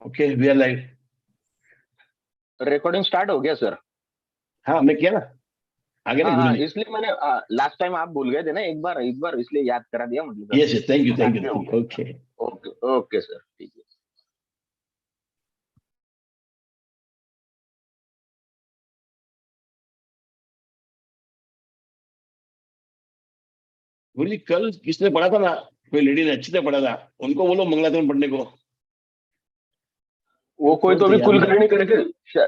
Okay, we are live. Recording start हो गया sir? हाँ, मैं किया ना, आगे ना हाँ हाँ, गुरुजी। इसलिए मैंने लास्ट टाइम आप भूल गए थे ना, एक बार इसलिए याद करा दिया, मतलब सर। यस, थैंक यू, अब थैंक यू, आगे हो थैंक गया। You. Okay. Okay okay sir, ठीक है। गुरुजी, कल किसने पढ़ा था ना, कोई लेडी ने अच्छे से पढ़ा था, उनको बोलो मंगलाचरण पढ़ने को। वो कोई कौन तो थे अभी याद नहीं? कुलकर्णी करके,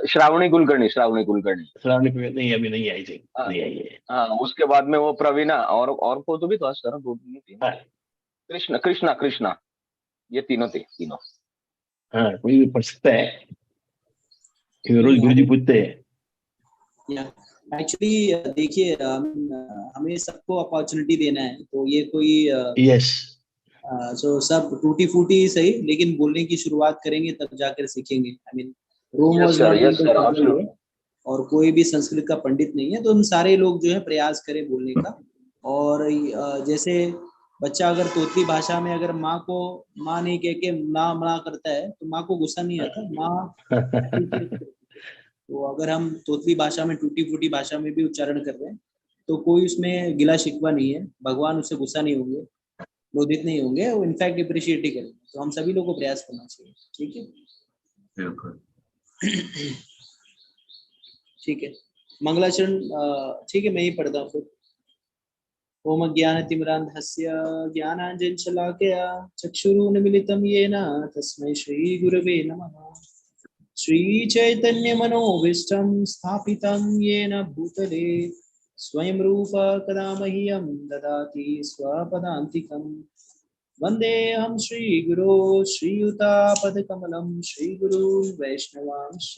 श्रावणी कुलकर्णी, श्रावणी कुलकर्णी। श्रावणी पे नहीं, अभी नहीं आई थी, हाँ नहीं आई है। हाँ, उसके बाद में वो प्रवीणा, और कोई तो भी था सर, दो तीन तीन। हाँ कृष्णा कृष्णा कृष्णा, ये तीनों थे, तीनों। हाँ, कोई भी पढ़ सकता है, क्योंकि रोज गुरुजी हमें पूछते हैं। एक्चुअली देखिए, हमें सबको अपॉर्चुनिटी देना है, तो ये कोई यस। जो सब टूटी फूटी सही, लेकिन बोलने की शुरुआत करेंगे तब जाकर सीखेंगे। I mean, Rome yes was sir, not yes built in sir, single day, absolutely. और कोई भी संस्कृत का पंडित नहीं है, तो हम सारे लोग जो है प्रयास करें बोलने का। और जैसे बच्चा अगर तोतली भाषा में अगर माँ को माँ नहीं कह के ना मना करता है, तो माँ को गुस्सा नहीं आता, माँ appreciate करती है। तो अगर हम तोतली भाषा में, टूटी फूटी भाषा में भी उच्चारण कर रहे हैं, तो कोई उसमें गिला शिकवा नहीं है, भगवान उससे गुस्सा नहीं होंगे, क्रोधित नहीं होंगे, वो इनफैक्ट अप्रिशिएट ही करेंगे। तो हम सभी लोग को प्रयास करना चाहिए। ठीक है, बिल्कुल। ठीक है। मंगलाचरण ठीक है, मैं ही पढ़ता हूँ फिर। ओम ज्ञानतिमिरान्धस्य ज्ञानाञ्जनशलाकया चक्षुरुन्मीलितं येन तस्मै श्रीगुरवे नमः। श्रीचैतन्यमनोभीष्टं स्थापितं येन भूतले स्वयं रूप कदा मह्यं ददाति स्वपदान्तिकम्। वन्देऽहं श्रीगुरो श्रीयुतापदकमलं श्रीगुरुन् वैष्णवांश्च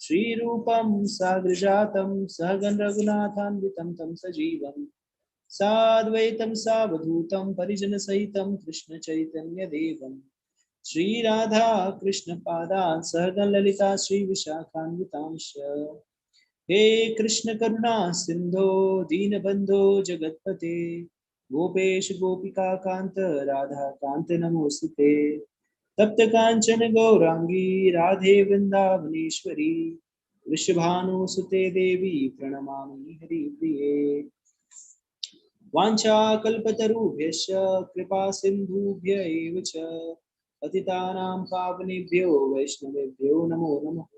श्रीरूपं साग्रजातं सहगण रघुनाथान्वितं तं सजीवं साद्वैतं सावधूतं परिजनसहितं कृष्णचैतन्यदेवं श्रीराधा कृष्णपादान् सहगण ललिता श्रीविशाखान्वितांश्च। हे कृष्ण करुणा सिंधो दीनबंधो जगतपते गोपेश गोपिका कांत राधा कांत नमोस्तुते। तप्त कांचन गौरांगी राधे वृंदावनेश्वरी वृषभानुसुते देवी प्रणमामि हरिप्रिये। वाञ्छाकल्पतरुभ्यश्च कृपा सिन्धुभ्य एव च पतितानां पावनेभ्यो वैष्णवेभ्यो नमो नमः।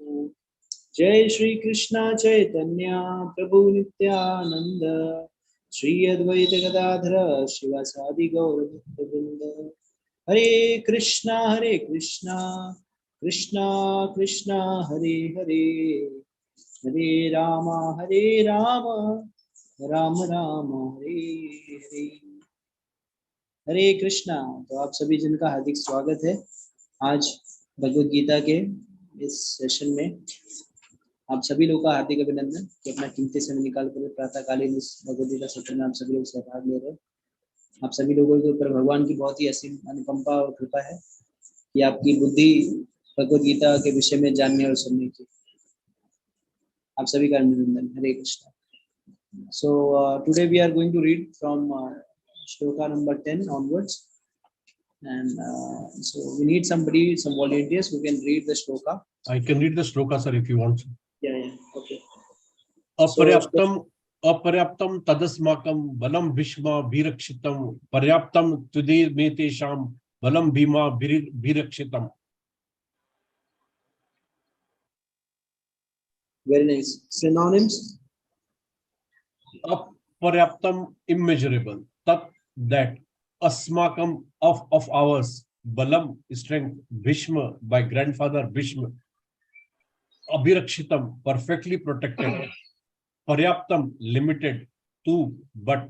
जय श्री कृष्णा चैतन्य प्रभु नित्यानंद श्री अद्वैत गदाधर शिवासादि गौर भक्तवृंद। हरे कृष्णा कृष्णा कृष्णा हरे हरे, हरे राम राम राम हरे हरे। हरे कृष्णा। तो आप सभी जन का हार्दिक स्वागत है आज भगवत गीता के इस सेशन में। आप सभी लोग का हार्दिक अभिनंदन कि अपना कीमती समय निकाल कर प्रातःकालीन इस भगवत गीता सत्र में आप सभी लोग सहभाग ले रहे हैं। आप सभी लोगों के ऊपर भगवान की बहुत ही असीम अनुकंपा और कृपा है कि आपकी बुद्धि भगवत गीता के विषय में जानने और सुनने की। आप सभी का अभिनंदन। हरे Krishna. So today we are going to read from Shloka number 10 onwards, and so we need somebody, some volunteers who can read the Shloka. I can read the Shloka, sir, if you want. Yeah, okay. अपर्याप्तम अपर्याप्तम तदस्माकं बलम भीष्मा विरक्षितम पर्याप्तम तुदीर्मेतेषां बलम भीमा विरक्षितम. Very nice. Synonyms: अपर्याप्तम immeasurable, tat that, asmakam of ours, balam strength, Bhishma by grandfather Bhishma, abhirakshitam perfectly protected, paryaptam limited, tu but,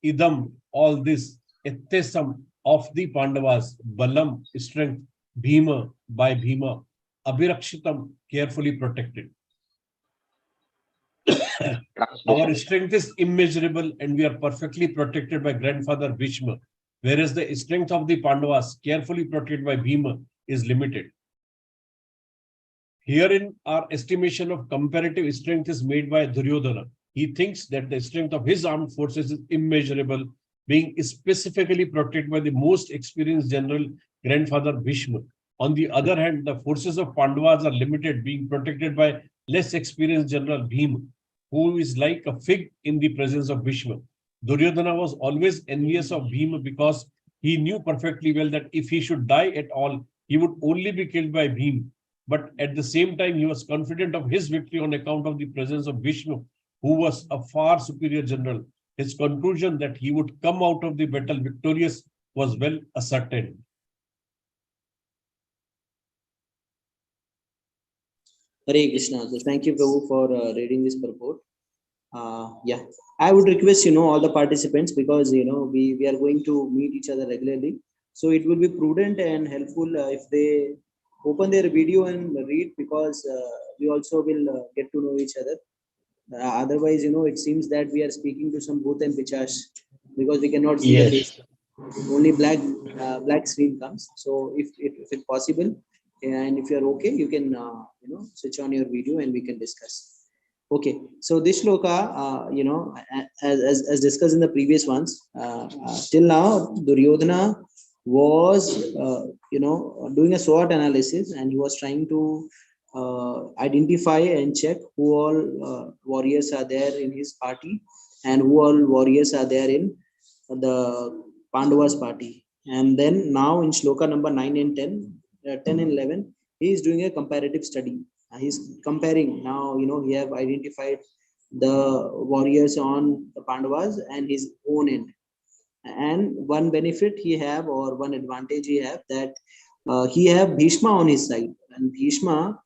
idam all this, ettesam of the Pandavas, balam strength, Bhima by Bhima, abhirakshitam carefully protected. Our strength is immeasurable and we are perfectly protected by grandfather Bhishma, whereas the strength of the Pandavas, carefully protected by Bhima, is limited. Herein, our estimation of comparative strength is made by Duryodhana. He thinks that the strength of his armed forces is immeasurable, being specifically protected by the most experienced general, grandfather Bhishma, On the other hand, the forces of Pandavas are limited, being protected by less experienced General Bhima, who is like a fig in the presence of Bhishma. Duryodhana was always envious of Bhima because he knew perfectly well that if he should die at all, he would only be killed by Bhima. But at the same time, he was confident of his victory on account of the presence of Bhishma, who was a far superior general. His conclusion that he would come out of the battle victorious was well ascertained. Hare Krishna. So thank you, Prabhu, for reading this purport. Yeah, I would request, all the participants, because, we are going to meet each other regularly. So it will be prudent and helpful if they open their video and read, because we also will get to know each other. Otherwise, it seems that we are speaking to some booth and pichash, because we cannot see the face. Only black screen comes. So if it's possible, and if you're okay, you can switch on your video and we can discuss. Okay, so this shloka, as discussed in the previous ones, till now Duryodhana was doing a SWOT analysis, and he was trying to identify and check who all warriors are there in his party, and who all warriors are there in the Pandavas party. And then now in shloka number 9 and 10, 10 and 11, he is doing a comparative study. He's comparing now, he have identified the warriors on the Pandavas and his own end. And one benefit he have, or one advantage he have, that he have Bhishma on his side. And Bhishma,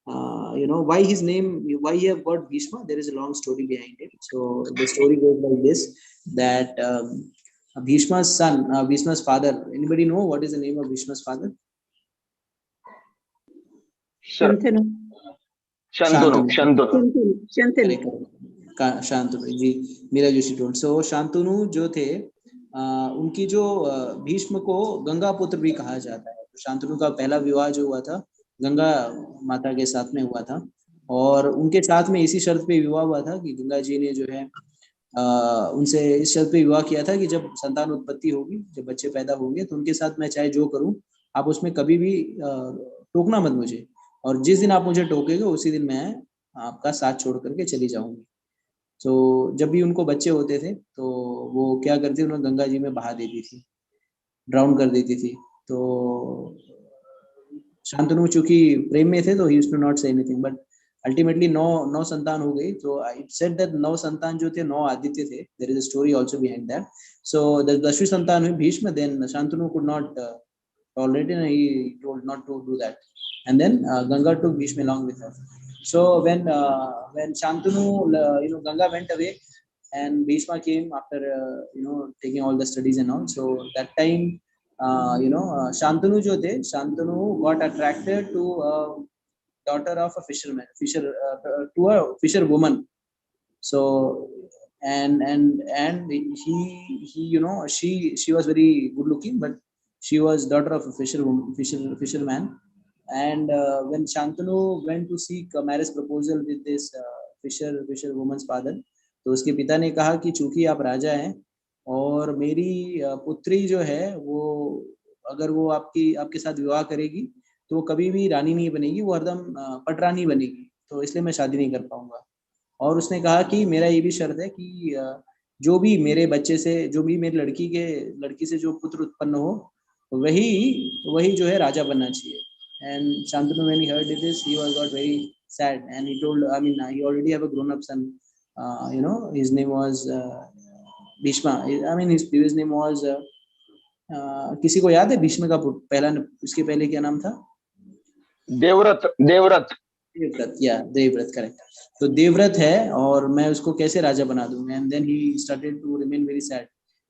why his name, why he have got Bhishma, there is a long story behind it. So the story goes like this, that Bhishma's son, Bhishma's father, anybody know what is the name of Bhishma's father? Shantanu. Shantanu ji, Meera Joshi told. So Shantanu जो थे, उनकी जो भीष्म को गंगा पुत्र भी कहा जाता है. तो शांतनु का पहला विवाह जो हुआ था गंगा माता के साथ में हुआ था, और उनके साथ में इसी शर्त पे विवाह हुआ था कि गंगा जी ने जो है उनसे इस शर्त पे विवाह किया था कि जब संतान उत्पत्ति होगी, जब बच्चे पैदा होंगे, तो उनके साथ मैं चाहे जो करूं, आप उसमें कभी भी टोकना मत मुझे, और जिस दिन आप मुझे टोकेगे उसी दिन मैं आपका साथ छोड़ करके चली जाऊंगी. तो जब भी उनको बच्चे होते थे तो वो क्या करती, उन्हें गंगा जी में बहा देती थी, ड्राउन कर देती थी. तो शांतनु चूंकि प्रेम में थे तो ही used to not say anything, but ultimately नौ संतान हो गई. तो इट सेड दैट 9 संतान जो थे 9 आदित्य थे. There is a story also behind that. So the 10वीं संतान हुई Bhishma. Then Shantanu could not tolerate and he told not to do that, and then Ganga took Bhishma along with her. So when Shantanu, Ganga went away, and Bhishma came after taking all the studies and all. So that time Shantanu jo the, Shantanu got attracted to a daughter of a to a fisher woman. So and he she was very good looking, but she was daughter of a fisherman. And when Shantanu went to seek a marriage proposal with this fisher woman's father, तो उसके पिता ने कहा कि चूंकि आप राजा हैं और मेरी पुत्री जो है वो अगर वो आपके साथ विवाह करेगी तो वो कभी भी रानी नहीं बनेगी, वो हरदम पटरानी बनेगी, तो इसलिए मैं शादी नहीं कर पाऊंगा. और उसने कहा कि मेरा ये भी शर्त है कि जो भी मेरे बच्चे से, जो भी मेरी लड़की से जो पुत्र उत्पन्न हो, वही जो है राजा बनना चाहिए. And Shantanu, when he heard this, he got very sad, and he told, he already have a grown-up son. His name was Bhishma. His previous name was किसी को याद है भीष्म का पहला, उसके पहले क्या नाम था? देवव्रत. या देवव्रत, करेक्ट. तो देवव्रत है, और मैं उसको कैसे राजा बना दूं? And then he started to remain very sad.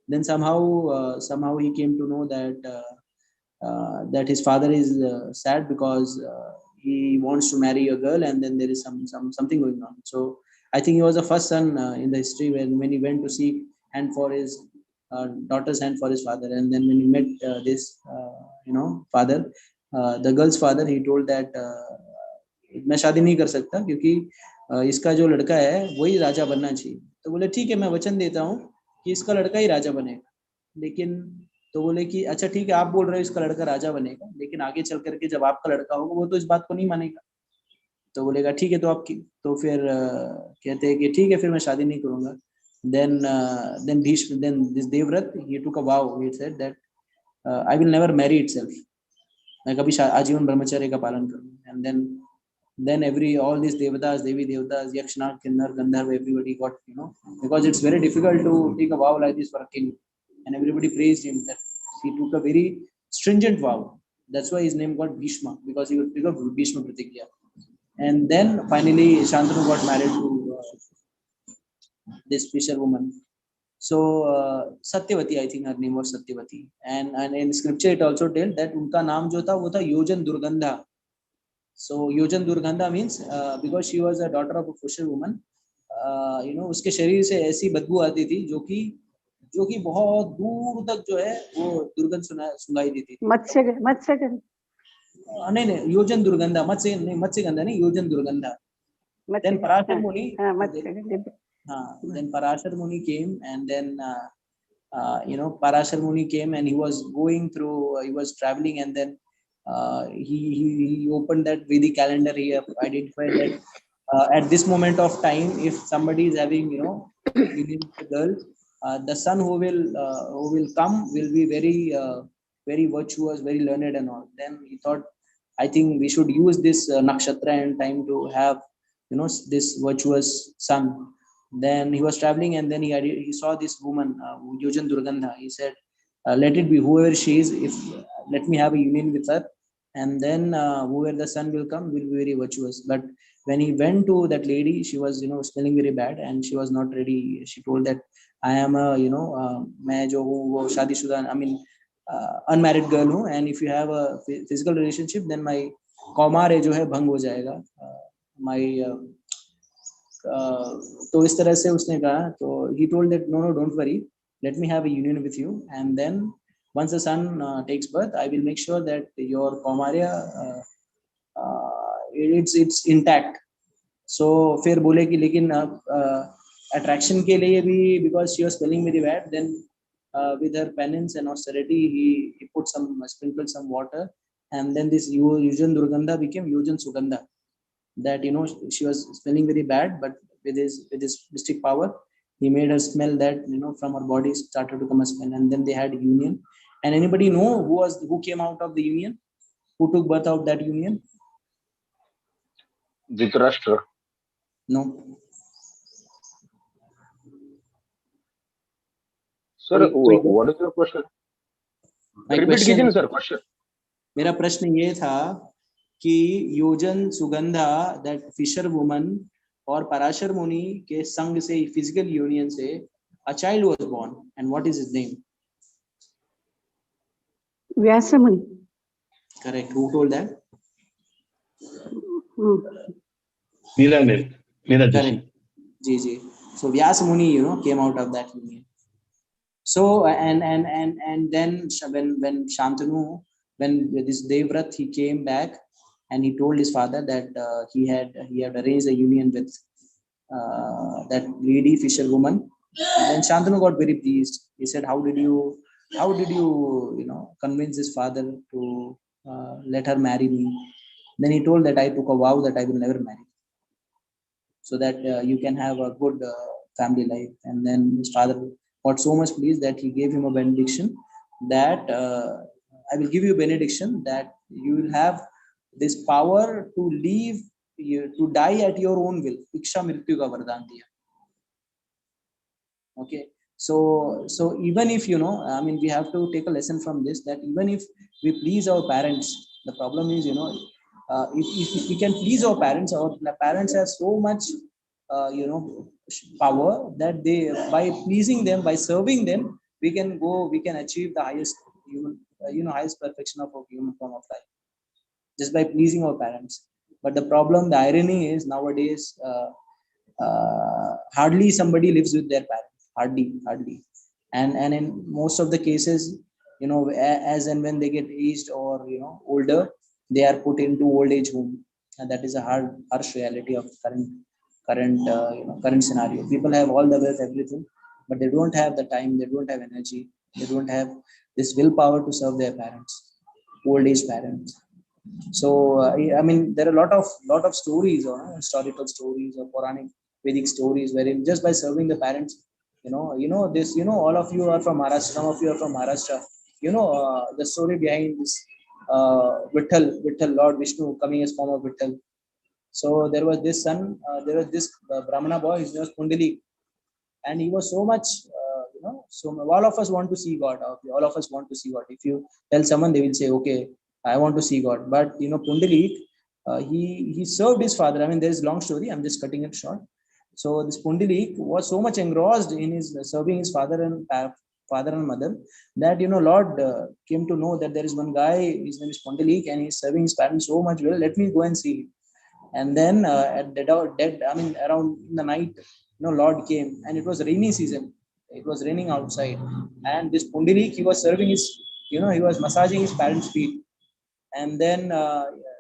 Then somehow he came to know that his father is sad because he wants to marry a girl, and then there is something going on. So I think he was the first son in the history when he went to seek hand for his daughter's hand for his father. And then when he met this father, the girl's father, he told that मैं शादी नहीं कर सकता क्योंकि इसका जो लड़का है वही राजा बनना चाहिए. तो बोले ठीक है, मैं वचन देता हूँ कि इसका लड़का ही राजा बनेगा. लेकिन तो बोले कि अच्छा ठीक है, आप बोल रहे हो इसका लड़का राजा बनेगा, लेकिन आगे चल करके जब आपका लड़का होगा वो तो इस बात को नहीं मानेगा। तो बोलेगा ठीक है, तो आपकी तो फिर कहते हैं कि ठीक है, फिर मैं शादी नहीं करूंगा। then Bhishma, then this Devrat, he took a vow. He said that I will never marry itself. मैं कभी आजीवन ब्रह्मचर्य का पालन करूंगा। And then all these devatas, devi devatas, yakshana, kinnar, gandharva, everybody got, because it's very difficult to take a vow like this for a king, and everybody praised him that he took a very stringent vow. That's why his name got Bhishma, because he would pick up Bhishma Pratigya. And then finally Shantanu got married to this fisherwoman. So Satyavati, I think her name was Satyavati, and in scripture it also tells that unka naam jo tha wo tha Yojan Durgandha. So Yojan Durgandha means because she was a daughter of a fisherwoman, उसके शरीर से ऐसी बदबू आती थी जो कि बहुत दूर तक जो है वो दुर्गंध सुनाई देती थी। मत्स्य नहीं, योजन दुर्गंधा, मत्स्य गंधा नहीं, योजन दुर्गंधा। Then Parashar Muni, then Parashar Muni came, and then Parashar Muni came, and he was going through, he was traveling, and then he opened that Vedic calendar. He identified that at this moment of time, if somebody is having union with a girl, the son who will come will be very virtuous, very learned and all. Then he thought, I think we should use this nakshatra and time to have this virtuous son. Then he was traveling, and then he saw this woman, Yojan Durgandha. He said, let it be whoever she is, if let me have a union with her, and then whoever the son will come will be very virtuous. But when he went to that lady, she was smelling very bad, and she was not ready. She told that I am a मैं जो हूँ वो शादीशुदा, I mean unmarried girl हूँ, and if you have a physical relationship, then my कौमार जो है भंग हो जाएगा, my तो इस तरह से उसने कहा। तो he told that no, don't worry, let me have a union with you, and then once the son takes birth, I will make sure that your kaumarya it's intact. So फिर बोले कि लेकिन attraction के लिए भी, because she was smelling very bad, then with her penance and austerity, he put sprinkled some water, and then this Yojan Durgandha became Yojan Sugandha. That she was smelling very bad, but with his mystic power, he made her smell that from her body started to come a smell, and then they had union. And anybody know who came out of the union, who took birth out that union? Dhritarashtra. No. Sir, what is your question? Repeat कीजिए ना sir question. मेरा प्रश्न ये था कि योजन Sugandha, that Fisher woman, और पराशर मुनि के संग से, फिजिकल यूनियन से, a child was born, and what is his name? Vyasamuni. Correct. Who told that? Neera Correct. Ji. So Vyasa Muni, came out of that union. So and then when Shantanu, when this Devrat, he came back and he told his father that he had arranged a union with that lady fisherwoman. And then Shantanu got very pleased. He said, how did you convince his father to let her marry me? Then he told that I took a vow that I will never marry, so that you can have a good family life. And then his father got so much pleased that he gave him a benediction that I will give you a benediction that you will have this power to live, to die at your own will. Iksha mrityu ka vardhan diya. Okay. So even if we have to take a lesson from this, that even if we please our parents, the problem is if we can please our parents have so much power that they, by pleasing them, by serving them, we can achieve the highest human highest perfection of a human form of life, just by pleasing our parents. But the problem, the irony is, nowadays hardly somebody lives with their parents. Hardly. And in most of the cases, as and when they get aged or older, they are put into old age home, and that is a harsh reality of current scenario. People have all the wealth, everything, but they don't have the time, they don't have energy, they don't have this willpower to serve their parents, old age parents. So I mean, there are a lot of stories, or historical stories, or Puranic Vedic stories, wherein just by serving the parents, this, all of you are from Maharashtra. Some of you are from Maharashtra. The story behind this Vittal, Lord Vishnu coming as form of Vittal. So there was this son, there was this Brahmana boy. His name was Kundali, and he was so much, so all of us want to see God. All of us want to see God. If you tell someone, they will say, okay, I want to see God. But Pundalik, he served his father. I mean, there is a long story, I'm just cutting it short. So this Pundalik was so much engrossed in his serving his father and mother, that Lord came to know that there is one guy, his name is Pundalik, and he's serving his parents so much well. Let me go and see him. And then at I mean, around in the night, Lord came, and it was rainy season. It was raining outside, and this Pundilik, he was serving his, he was massaging his parents' feet. And then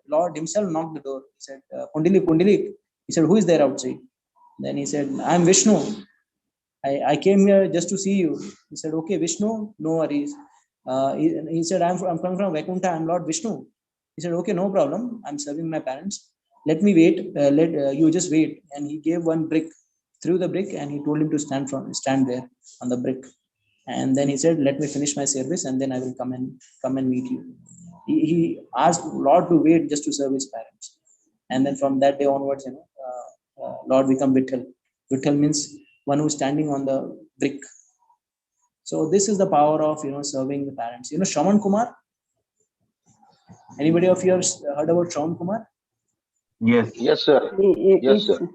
Lord himself knocked the door. He said, Pundilik. He said, who is there outside? Then he said, I'm Vishnu. I came here just to see you. He said, okay, Vishnu, no worries. He said, I'm coming from Vaikuntha. I'm Lord Vishnu. He said, okay, no problem. I'm serving my parents. Let me wait. Let you just wait. And he gave one brick, threw the brick, and he told him to stand there on the brick. And then he said, let me finish my service, and then I will come and meet you. He asked Lord to wait just to serve his parents. And then from that day onwards, Lord become Vittal. Vittal means one who's standing on the brick. So this is the power of serving the parents. Shravan Kumar. Anybody of you have heard about Shravan Kumar? Yes. Yes, sir. Yes, Yes, sir. sir.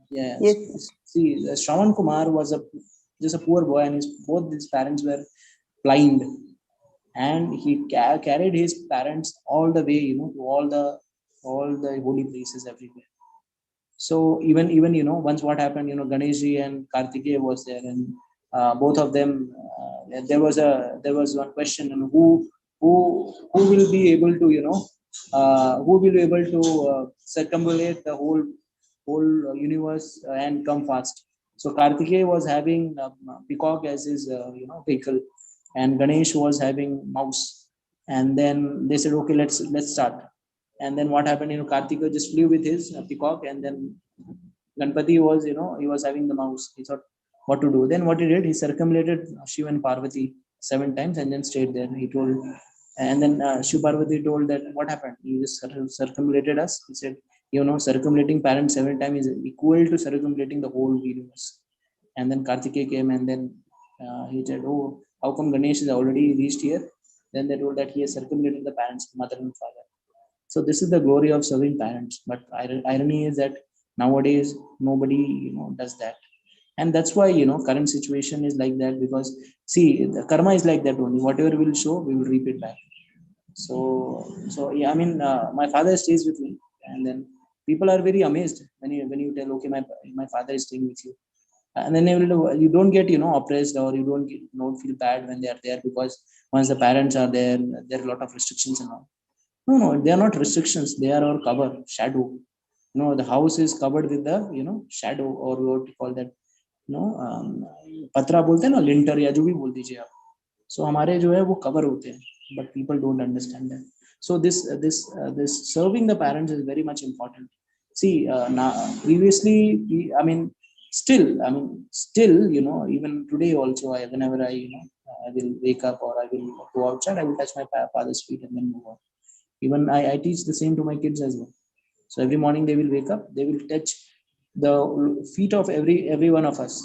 Yes. Yes. See, Shravan Kumar was just a poor boy, and both his parents were blind, and he carried his parents all the way, to all the holy places everywhere. So even once what happened, Ganeshji and Kartikeya was there, and both of them, there was one question, and who who will be able to who will be able to circumambulate the whole universe and come fast. So Kartikeya was having peacock as his vehicle, and Ganesh was having mouse. And then they said, okay, let's start. And then what happened, Kartika just flew with his peacock, and then Ganpati was, he was having the mouse. He thought what to do. Then what he did, he circumambulated Shiva and Parvati 7 times and then stayed there. He told, and then Shiva Parvati told that what happened. He just circumambulated us. He said, circumambulating parents 7 times is equal to circumambulating the whole universe. And then Kartikeya came, and then he said, oh, how come Ganesh is already reached here? Then they told that he has circumambulated the parents, mother and father. So this is the glory of serving parents. But irony is that nowadays nobody does that. And that's why current situation is like that, because see, the karma is like that only. Whatever we will show, we will reap it back. So yeah, I mean, my father stays with me, and then people are very amazed when you tell, okay, my father is staying with you. And then you don't get oppressed, or you don't feel bad when they are there, because once the parents are there, there are a lot of restrictions and all. No, they are not restrictions. They are our cover, shadow. The house is covered with the shadow, or what you call that, पतरा बोलते हैं ना, lintel या जो भी बोल दीजिए आप. So हमारे जो है वो cover होते हैं, but people don't understand that. So this serving the parents is very much important. See, now previously, still, even today also, whenever I will wake up or I will go outside, I will touch my father's feet and then move on. Even I teach the same to my kids as well. So every morning they will wake up, they will touch the feet of every one of us.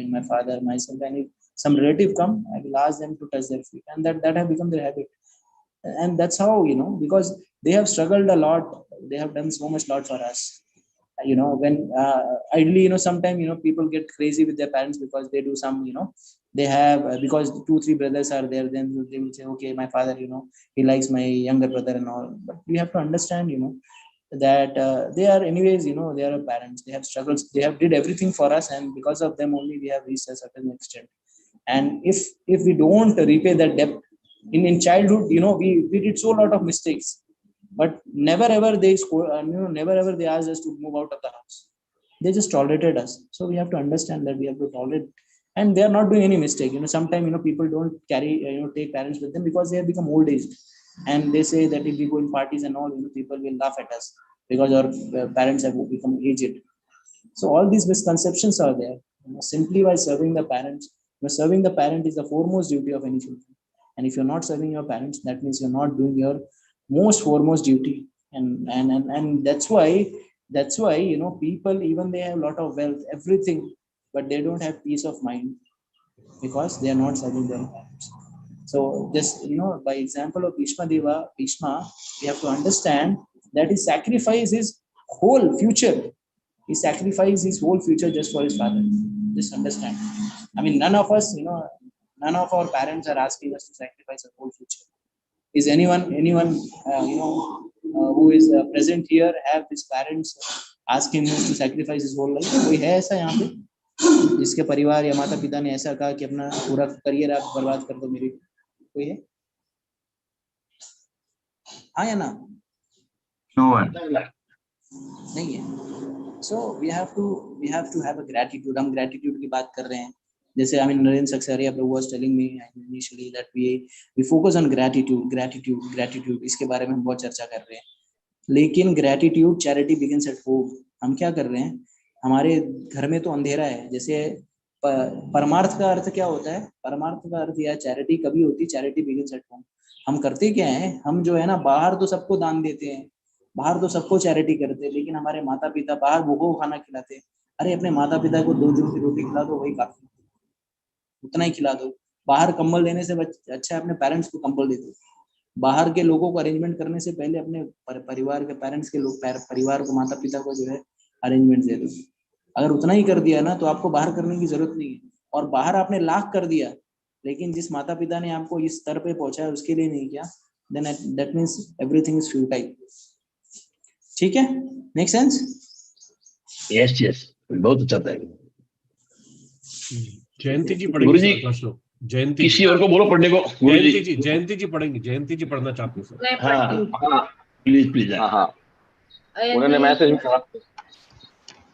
My father, myself, and if some relative come, I will ask them to touch their feet, and that have become their habit. And that's how, because they have struggled a lot, they have done so much lot for us. When ideally, sometimes people get crazy with their parents, because they do some, they have because 2-3 brothers are there, then they will say, okay, my father, he likes my younger brother and all. But we have to understand, that they are anyways, they are our parents. They have struggles, they have did everything for us, and because of them only we have reached a certain extent. And if we don't repay that debt in childhood, we did so lot of mistakes, but never ever they score, never ever they asked us to move out of the house. They just tolerated us. So we have to understand that we have to tolerate and they are not doing any mistake. Sometimes people don't carry take parents with them because they have become old age, and they say that if we go in parties and all, people will laugh at us because our parents have become aged. So all these misconceptions are there. Simply by serving the parents, serving the parent is the foremost duty of any children. And if you're not serving your parents, that means you're not doing your most foremost duty. And that's why people, even they have a lot of wealth, everything, but they don't have peace of mind because they are not serving their parents. So just by example of Bhishma, we have to understand that he sacrificed his whole future. He sacrificed his whole future just for his father. Just understand. I mean, none of us, none of our parents are asking us to sacrifice our whole future. Is anyone who is present here have his parents asking him to sacrifice his whole life? कोई है ऐसा यहाँ पे जिसके परिवार या माता पिता ने ऐसा कहा कि अपना पूरा करियर आप बर्बाद कर दो मेरे? कोई है? हाँ या ना? No one. नहीं है. So we have to have a gratitude. हम gratitude की बात कर रहे हैं. जैसे Naren Saxaria Prabhu was telling me initially that we focus on gratitude. इसके बारे में हम बहुत चर्चा कर रहे हैं. लेकिन gratitude charity begins at home. हम क्या कर रहे हैं? हमारे घर में तो अंधेरा है. जैसे परमार्थ का अर्थ क्या होता है? परमार्थ का अर्थ या चैरिटी कभी होती है? Charity begins at home. हम करते क्या है? हम जो है ना, बाहर तो सबको दान देते हैं, बाहर तो सबको चैरिटी करते हैं, लेकिन हमारे माता पिता बाहर भूखों को खाना खिलाते हैं. अरे अपने माता पिता को 2 जून की रोटी खिला दो, वही काफी, उतना ही खिला दो. बाहर कंबल देने से अच्छा अपने पेरेंट्स को कंबल दे दो. बाहर के लोगों को अरेंजमेंट करने से पहले अपने परिवार के पेरेंट्स के लोग, परिवार को, माता पिता को जो है अरेंजमेंट दे दो. अगर उतना ही कर दिया ना, तो आपको बाहर करने की जरूरत नहीं है. और बाहर आपने लाख कर दिया, लेकिन जिस माता पिता ने आपको इस स्तर पे पहुंचाया उसके लिए नहीं किया, then that means everything is futile. ठीक है? Make sense? yes, बहुत अच्छा था. जयंती जी गुरु जी, पढ़ेंगे. जयंती किसी और को बोलो पढ़ने को. जयंती जी पढ़ेंगे. जयंती जी पढ़ना चाहते हैं सर. हाँ, प्लीज. हाँ, उन्होंने मैसेज किया.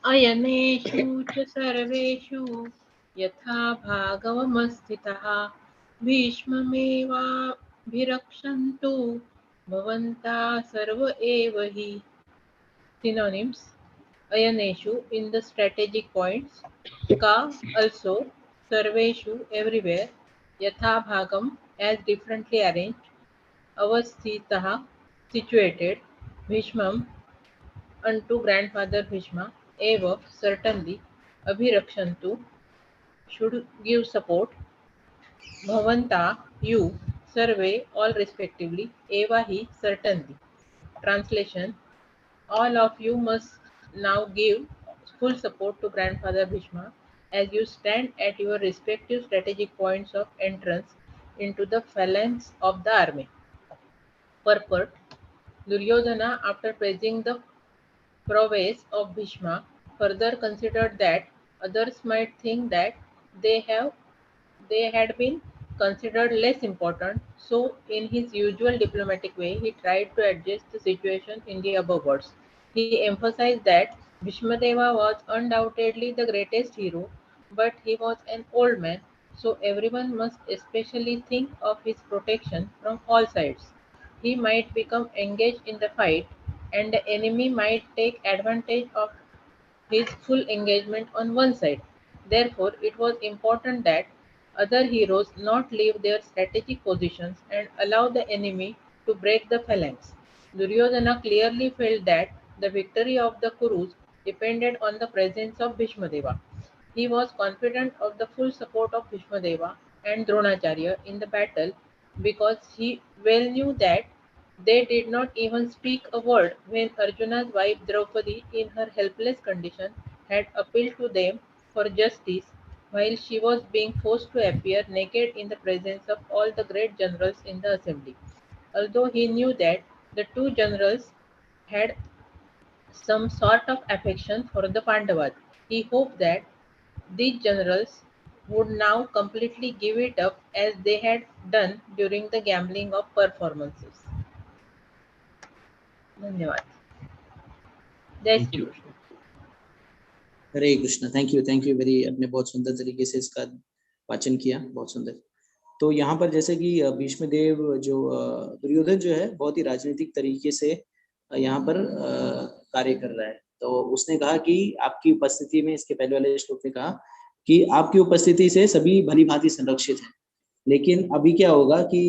अयनेषु च सर्वेषु यथा भागवमस्थितः भीष्ममेवाभिरक्षन्तु भवन्तः सर्व एव हि. Synonyms: Ayaneshu in the strategic points, Ka also, Sarveshu everywhere, Yatha Bhagam as differently arranged, Avasthitaha situated, Bhishmam unto grandfather Bhishma, Eva certainly, Abhirakshantu should give support, Bhavanta you, Sarve all respectively, Eva he certainly. Translation: all of you must now give full support to grandfather Bhishma as you stand at your respective strategic points of entrance into the phalanx of the army. Purport: Duryodhana, after praising the prowess of Bhishma, further considered that others might think that they had been considered less important, so in his usual diplomatic way, he tried to adjust the situation in the above words. He emphasized that Bhishmadeva was undoubtedly the greatest hero, but he was an old man, so everyone must especially think of his protection from all sides. He might become engaged in the fight, and the enemy might take advantage of his full engagement on one side. Therefore, it was important that other heroes not leave their strategic positions and allow the enemy to break the phalanx. Duryodhana clearly felt that the victory of the Kurus depended on the presence of Bhishmadeva. He was confident of the full support of Bhishmadeva and Dronacharya in the battle because he well knew that they did not even speak a word when Arjuna's wife Draupadi, in her helpless condition, had appealed to them for justice while she was being forced to appear naked in the presence of all the great generals in the assembly. Although he knew that the two generals had some sort of affection for the Pandavas, he hoped that these generals would now completely give it up as they had done during the gambling of performances. धन्यवाद. जय श्री कृष्ण. हरे Krishna, thank you very, आपने बहुत सुंदर तरीके से इसका वाचन किया, बहुत सुंदर। तो यहाँ पर जैसे कि भीष्म देव जो दुर्योधन जो है बहुत ही राजनीतिक तरीके से यहाँ पर कार्य कर रहा है। तो उसने कहा कि आपकी उपस्थिति में, इसके पहले वाले श्लोक में कहा कि आपकी उपस्थिति से सभी भली भांति संरक्षित हैं, लेकिन अभी क्या होगा कि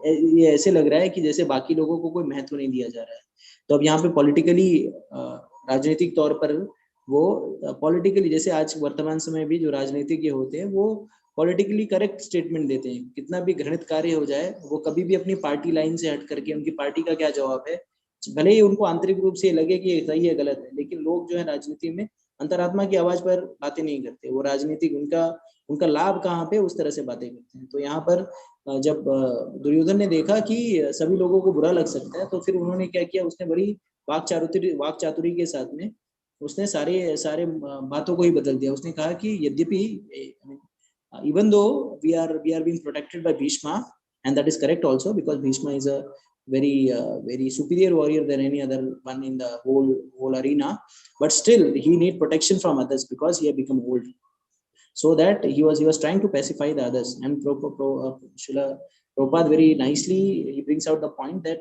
ये ऐसे लग रहा है कि जैसे बाकी लोगों को कोई महत्व नहीं दिया जा रहा है। तो अब यहाँ पे पॉलिटिकली, राजनीतिक तौर पर वो पॉलिटिकली, जैसे आज वर्तमान समय भी जो राजनीतिज्ञ होते हैं वो पॉलिटिकली करेक्ट स्टेटमेंट देते हैं, कितना भी घृणित कार्य हो जाए वो कभी भी अपनी पार्टी लाइन से हट करके उनकी पार्टी का क्या जवाब है, भले ही उनको आंतरिक रूप से लगे कि ये सही है गलत है, लेकिन लोग जो है राजनीति में अंतरात्मा की आवाज पर बातें नहीं करते, वो राजनीतिक उनका उनका लाभ कहाँ पे, उस तरह से बातें करते हैं। तो यहाँ पर जब दुर्योधन ने देखा कि सभी लोगों को बुरा लग सकता है, तो फिर उन्होंने क्या किया, उसने बड़ी वाक चातुरी के साथ में उसने सारे सारे बातों को ही बदल दिया। उसने कहा कि यद्यपि even though we are being protected by Bhishma, and that is correct also, because Bhishma is a very superior warrior than any other one in the whole arena, but still he need protection from others because he had become old. So that he was trying to pacify the others. And Srila Prabhupada very nicely he brings out the point that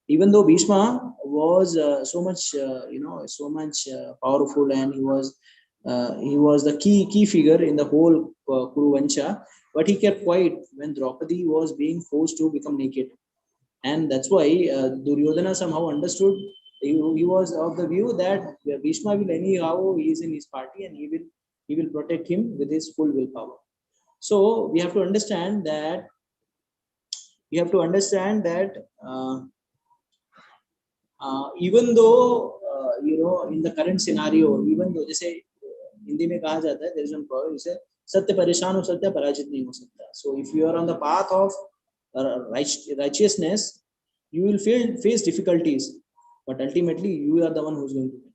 even though Bhishma was so much powerful, and he was the key figure in the whole Kuru Vansha, but he kept quiet when Draupadi was being forced to become naked. And that's why Duryodhana somehow understood, he was of the view that Bhishma will anyhow, he is in his party and he will protect him with his full willpower. So we have to understand that even though in the current scenario, even though जैसे हिंदी में कहा जाता है, there is one proverb, जैसे सत्य परेशान हो सकता है, पराजित नहीं हो सकता. So if you are on the path of righteousness, you will face difficulties, but ultimately you are the one who's going to win.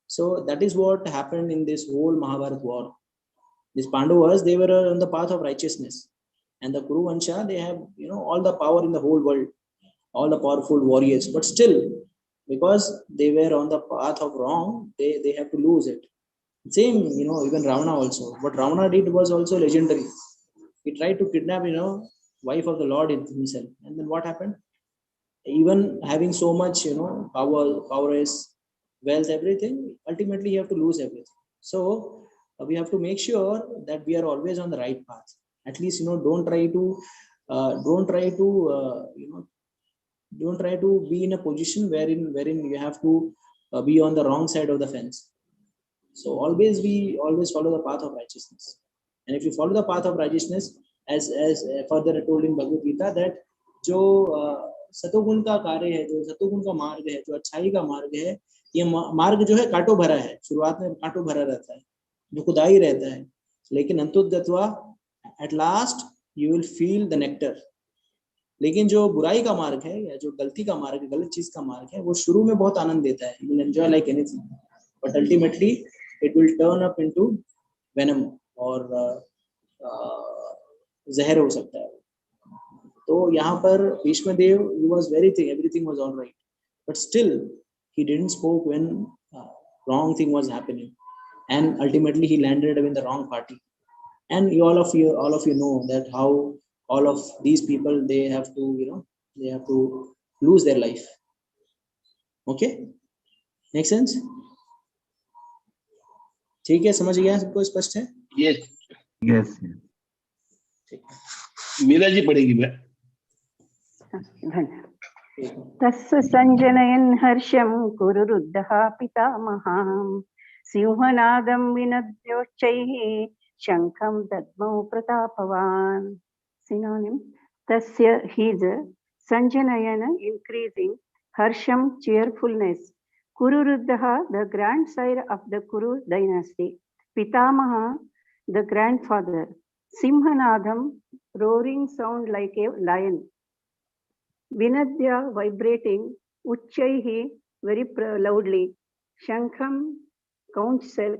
So that is what happened in this whole Mahabharata war. These Pandavas, they were on the path of righteousness, and the Kuru Vansha, they have all the power in the whole world, all the powerful warriors, but still because they were on the path of wrong, they have to lose it. Same, even Ravana also. What Ravana did was also legendary. He tried to kidnap, wife of the Lord himself, and then what happened? Even having so much, powers, wealth, everything, ultimately you have to lose everything. So we have to make sure that we are always on the right path. At least, don't try to be in a position wherein you have to be on the wrong side of the fence. So always follow the path of righteousness. And if you follow the path of righteousness, as further told in Bhagavad Gita, that जो सतोगुण का कार्य है, जो सतोगुण का मार्ग है, जो अच्छाई का मार्ग है, ये मार्ग जो है कांटों भरा है, शुरुआत में कांटों भरा रहता है, जो खुदाई रहता है, लेकिन अंतोगत्वा at last you will feel the nectar. लेकिन जो बुराई का मार्ग है, या जो गलती का मार्ग है, गलत चीज का मार्ग है, वो शुरू में बहुत आनंद देता है, you will enjoy like anything, but ultimately it will turn up into venom और जहर हो सकता है. तो यहाँ पर भीष्म देव, he was everything was all right, but still he didn't spoke when wrong thing was happening, and ultimately he landed in the wrong party. And all of you know that how all of these people, they have to lose their life. Okay, make sense? ठीक है, समझ गया, सबको स्पष्ट है? Yes yes. Meera ji पढ़ेगी. मैं तस्य संजनयन् हर्षं कुरुरुद्धः पितामहः सिंहनादं विनद्योच्चैः शङ्खं दद्मौ प्रतापवान्. Synonym: tasya, his, sanjanayana, increasing, harsham, cheerfulness, Kururuddha, the grandsire of the Kuru dynasty, Pitamaha, the grandfather, Simhanadam, roaring sound like a lion, Vinadya, vibrating, Uchchaihi, very loudly, Shankham, council,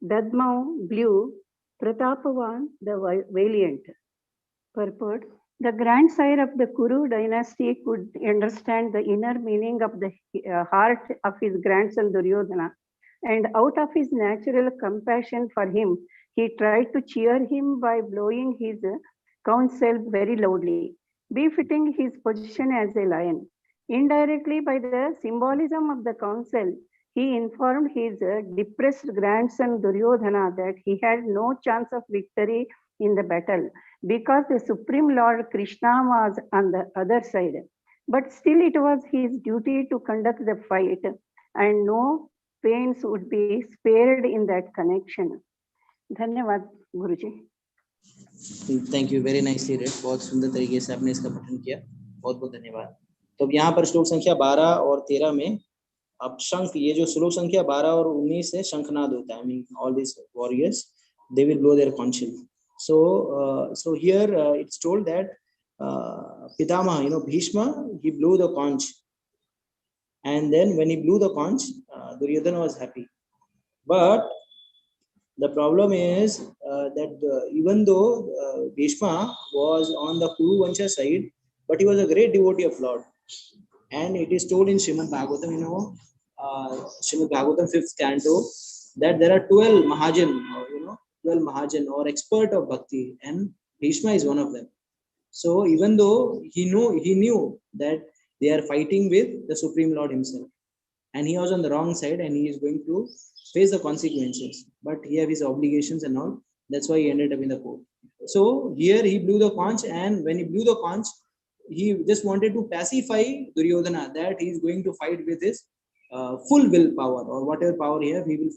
Dadmau, blue, Pratapavan, the valiant. Purport: the grandsire of the Kuru dynasty could understand the inner meaning of the heart of his grandson Duryodhana, and out of his natural compassion for him, he tried to cheer him by blowing his counsel very loudly, befitting his position as a lion. Indirectly, by the symbolism of the counsel, he informed his depressed grandson Duryodhana that he had no chance of victory in the battle because the Supreme Lord Krishna was on the other side. But still, it was his duty to conduct the fight, and no pains would be spared in that connection. धन्यवाद गुरुजी. Thank you, very nicely read, बहुत सुंदर तरीके से आपने इसका पठन किया, बहुत बहुत धन्यवाद. तो अब यहाँ पर श्लोक संख्या 12 और 13 में अब शंख, ये जो श्लोक संख्या 12 और 19 है शंखनाद होता है. I mean all this warriors they will blow their conch. So here it's told that Pitamaha, Bhishma, he blew the conch, and then when he blew the conch, Duryodhana was happy. But the problem is that even though Bhishma was on the Kuru Vansha side, but he was a great devotee of Lord. And it is told in Srimad Bhagavatam, Srimad Bhagavatam 5th canto, that there are 12 Mahajan, 12 Mahajan or expert of Bhakti, and Bhishma is one of them. So even though he knew that they are fighting with the Supreme Lord himself, and he was on the wrong side, and he is going to face the consequences, but he have his obligations and all. That's why he ended up in the court. So here he blew the conch, and when he blew the conch, he just wanted to pacify Duryodhana that he is going to fight with his full willpower, or whatever power he have, he will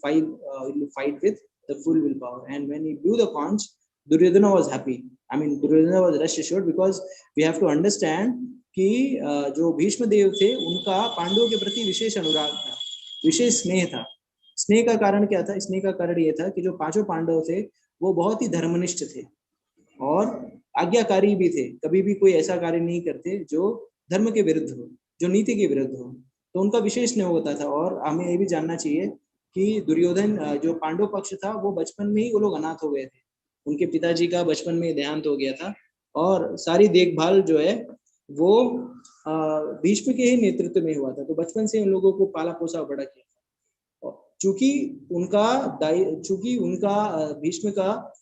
fight with the full willpower. And when he blew the conch, Duryodhana was happy. I mean, Duryodhana was rest assured, because we have to understand कि जो भीष्म देव थे उनका पांडवों के प्रति विशेष अनुराग था, विशेष स्नेह था. स्नेह का कारण क्या था? स्नेह का कारण ये था कि जो पांचों पांडव थे वो बहुत ही धर्मनिष्ठ थे और आज्ञाकारी भी थे. कभी भी कोई ऐसा कार्य नहीं करते जो धर्म के विरुद्ध हो, जो नीति के विरुद्ध हो. तो उनका विशेष स्नेह होता था. और हमें ये भी जानना चाहिए कि दुर्योधन, जो पांडव पक्ष था, वो बचपन में ही वो लोग अनाथ हो गए थे. उनके पिताजी का बचपन में देहांत हो गया था, और सारी देखभाल जो है वो भीष्म के ही नेतृत्व में हुआ था. तो बचपन से उन लोगों को पाला पोसा बड़ा किया. चूंकि उनका भीष्म का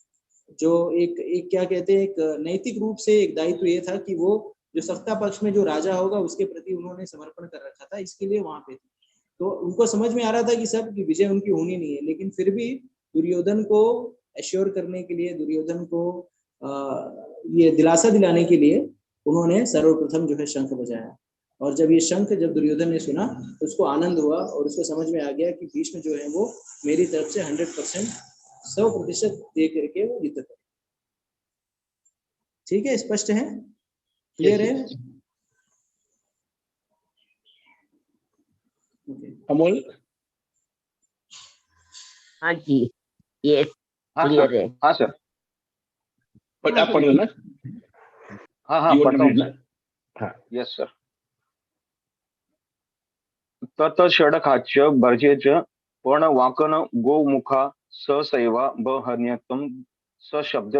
जो एक क्या कहते हैं, एक नैतिक रूप से एक दायित्व ये था कि वो जो सत्ता पक्ष में जो राजा होगा उसके प्रति उन्होंने समर्पण कर रखा था, इसके लिए वहां पे थे. तो उनको समझ में आ रहा था कि सब की विजय उनकी होनी नहीं है, लेकिन फिर भी दुर्योधन को एश्योर करने के लिए, दुर्योधन को ये दिलासा दिलाने के लिए उन्होंने सर्वप्रथम जो है शंख बजाया. और जब ये शंख जब दुर्योधन ने सुना तो उसको आनंद हुआ, और उसको समझ में आ गया कि भीष्म जो है वो मेरी तरफ से 100%, 100% दे करके वो जीत है. ठीक है, स्पष्ट है, क्लियर है? अमोल? हाँ जी, ये क्लियर है. हाँ सर. बट आप पढ़ लो ना. हाँ पढ़ता हूँ. हाँ, यस सर. तत षडखाच्य भर्जेच पण वाकन गोमुखा ससैवा बहन्यतम सशब्द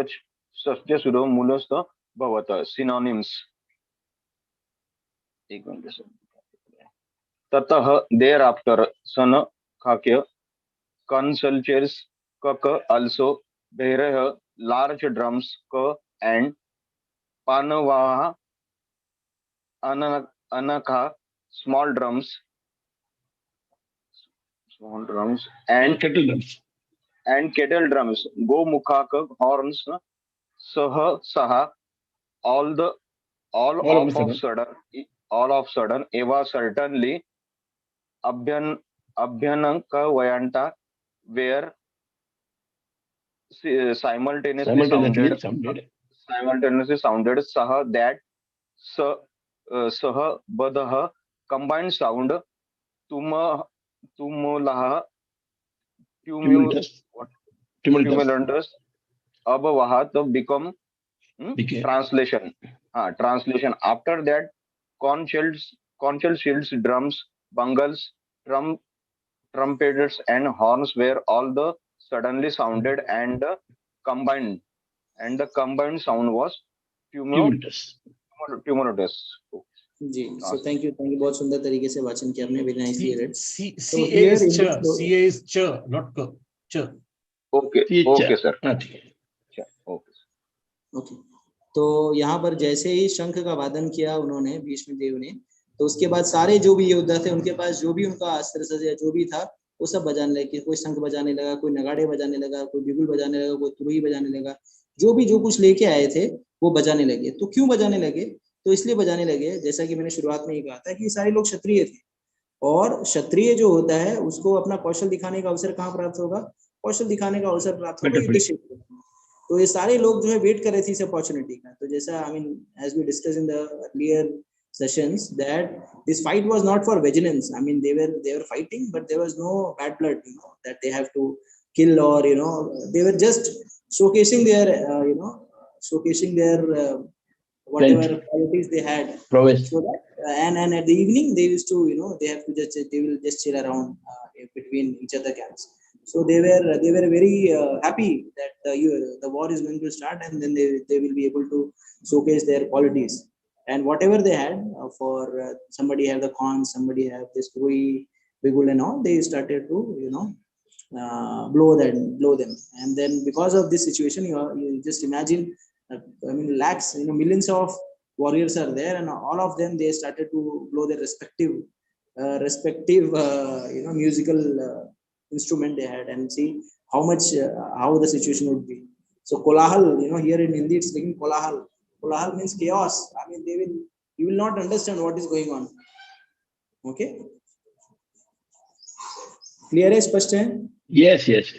सत्यसुरो मूलस्थ भवत. सिनोनिम्स. एक मिनट सर. ततः देर आफ्टर सन खाक्य consultants also bear large drums and panavaha anaka small drums and kettle drums go mukhak horns saha all of sudden eva certainly abhyananka vayanta were simultaneously sounded saha that saha badaha combined sound tumulaha tumultuous abavahat become translation. After that conch shells, drums, bungles, trumpets and horns were all the suddenly sounded and combined, and the combined sound was tumultuous. जी, so thank you, बहुत सुंदर तरीके से वाचन किया आपने, very nicely read. So CA here is in ch, this, CA is ch, not k. Ch. Okay okay sir, हाँ ठीक है। अच्छा ओके। ओके, तो यहाँ पर जैसे ही शंख का वादन किया उन्होंने, भीष्म देव ने, तो उसके बाद सारे जो भी योद्धा थे उनके पास जो भी उनका अस्त्र शस्त्र जो भी था वो सब बजाने लगे। कोई शंख बजाने लगा, कोई नगाड़े बजाने लगा, कोई बिगुल बजाने लगा, कोई तुरही बजाने लगा, जो भी जो कुछ लेके आए थे वो बजाने लगे। तो क्यों बजाने लगे? तो इसलिए बजाने लगे, जैसा कि मैंने शुरुआत में ही कहा था कि सारे लोग क्षत्रिय थे, और क्षत्रिय जो होता है उसको अपना कौशल दिखाने का अवसर कहाँ प्राप्त होगा? कौशल दिखाने का अवसर प्राप्त होगा युद्ध क्षेत्र में। तो ये सारे लोग जो है वेट कर रहे थे इस अपॉर्चुनिटी का। तो जैसा I mean as we discuss in the earlier sessions that this fight was not for vengeance. I mean they were fighting, but there was no bad blood, that they have to kill, or they were just showcasing their showcasing their whatever qualities they had. So that and at the evening they used to, they have to just, they will just chill around between each other camps. So they were very happy that the war is going to start, and then they will be able to showcase their qualities. And whatever they had, for somebody have the corn, somebody have this rui, bigul and all, they started to blow them. And then because of this situation, you just imagine, I mean lakhs, millions of warriors are there, and all of them, they started to blow their respective musical instrument they had, and see how much how the situation would be. So kolahal, here in Hindi it's like kolahal. Kolahal means chaos. I mean you will not understand what is going on. Okay, clear है, स्पष्ट है? Yes yes.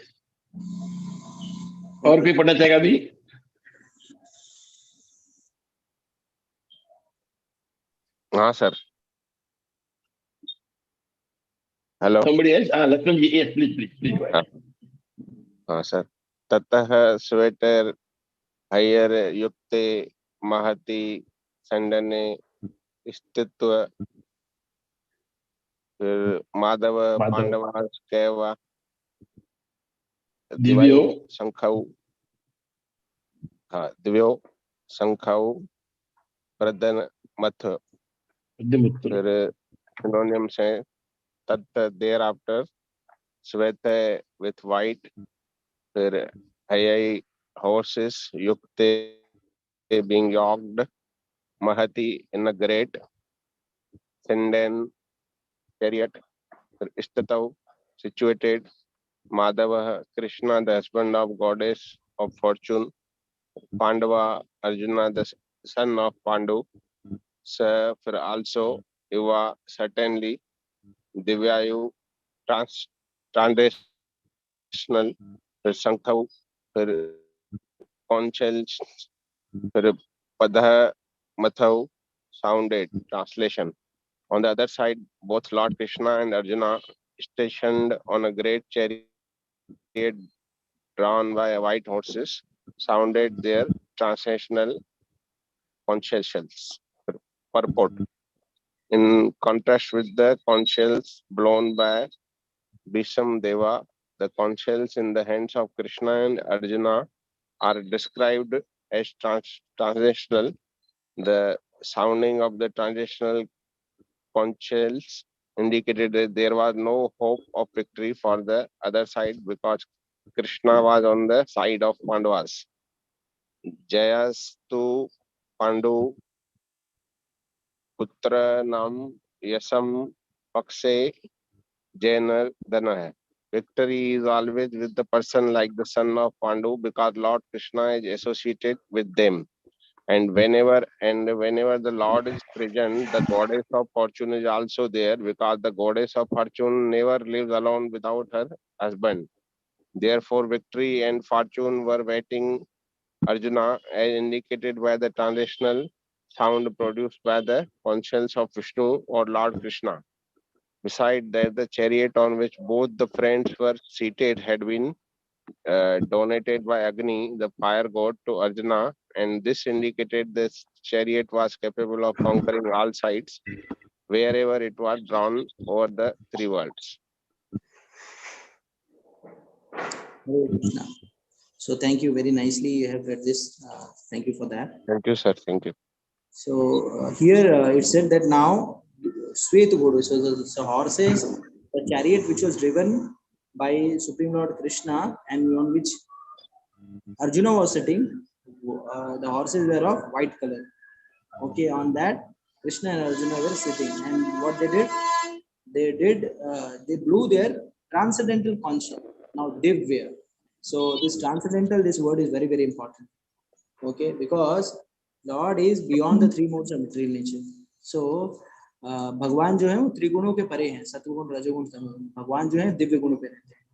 और कोई पढ़ना चाहेगा अभी? हाँ sir, hello. somebody else? Laxman ji, yes please please please go ahead. हाँ सर, ततः स्वेटर हयर युक्ते महति संडने स्थित्व माधव पांडवास्कैव दिव्यो दिव्यो शंखौ प्रदन मथ। फिर synonyms हैं तत् thereafter, श्वेत with white, फिर हयै horses, युक्ते being yoked, महति in a great, सिंडन chariot, फिर स्थितौ situated, Madhav Krishna the husband of goddess of fortune, Pandava Arjuna the son of Pandu, Sa फिर also Yuva certainly, Divyayu translational, फिर शंखौ, फिर conchs, फिर पदः मथौ sounded translation. On the other side, both Lord Krishna and Arjuna, stationed on a great chariot drawn by white horses, sounded their translational conches purport. In contrast with the conches blown by Bhisham Deva, the conches in the hands of Krishna and Arjuna are described as translational. The sounding of the translational conches indicated that there was no hope of victory for the other side because Krishna was on the side of Pandavas. Jayastu Pandu Putra Nam Yasam Pakshe Jaina Dana. Victory is always with the person like the son of Pandu because Lord Krishna is associated with them. And whenever the Lord is present, the goddess of fortune is also there because the goddess of fortune never lives alone without her husband. Therefore, victory and fortune were waiting Arjuna, as indicated by the transitional sound produced by the conscience of Vishnu or Lord Krishna. Besides that, the chariot on which both the friends were seated had been donated by Agni, the fire god, to Arjuna, and this indicated this chariot was capable of conquering all sides wherever it was drawn over the three worlds. Hare Krishna. So thank you, very nicely you have read this. Thank you for that. Thank you, sir. Thank you. So here it said that now Sweet Guru, so the horses, the chariot which was driven by Supreme Lord Krishna and on which Arjuna was sitting, the horses were of white color. Okay, on that Krishna and Arjuna were sitting, and what they blew their transcendental concept. Now Divya. So this transcendental, this word is very very important. Okay, because Lord is beyond the three modes of material nature. So भगवान जो है वो त्रिगुणों के परे हैं, सत्वगुण रजोगुण तमोगुण। भगवान जो है दिव्य गुणों पे रहते हैं।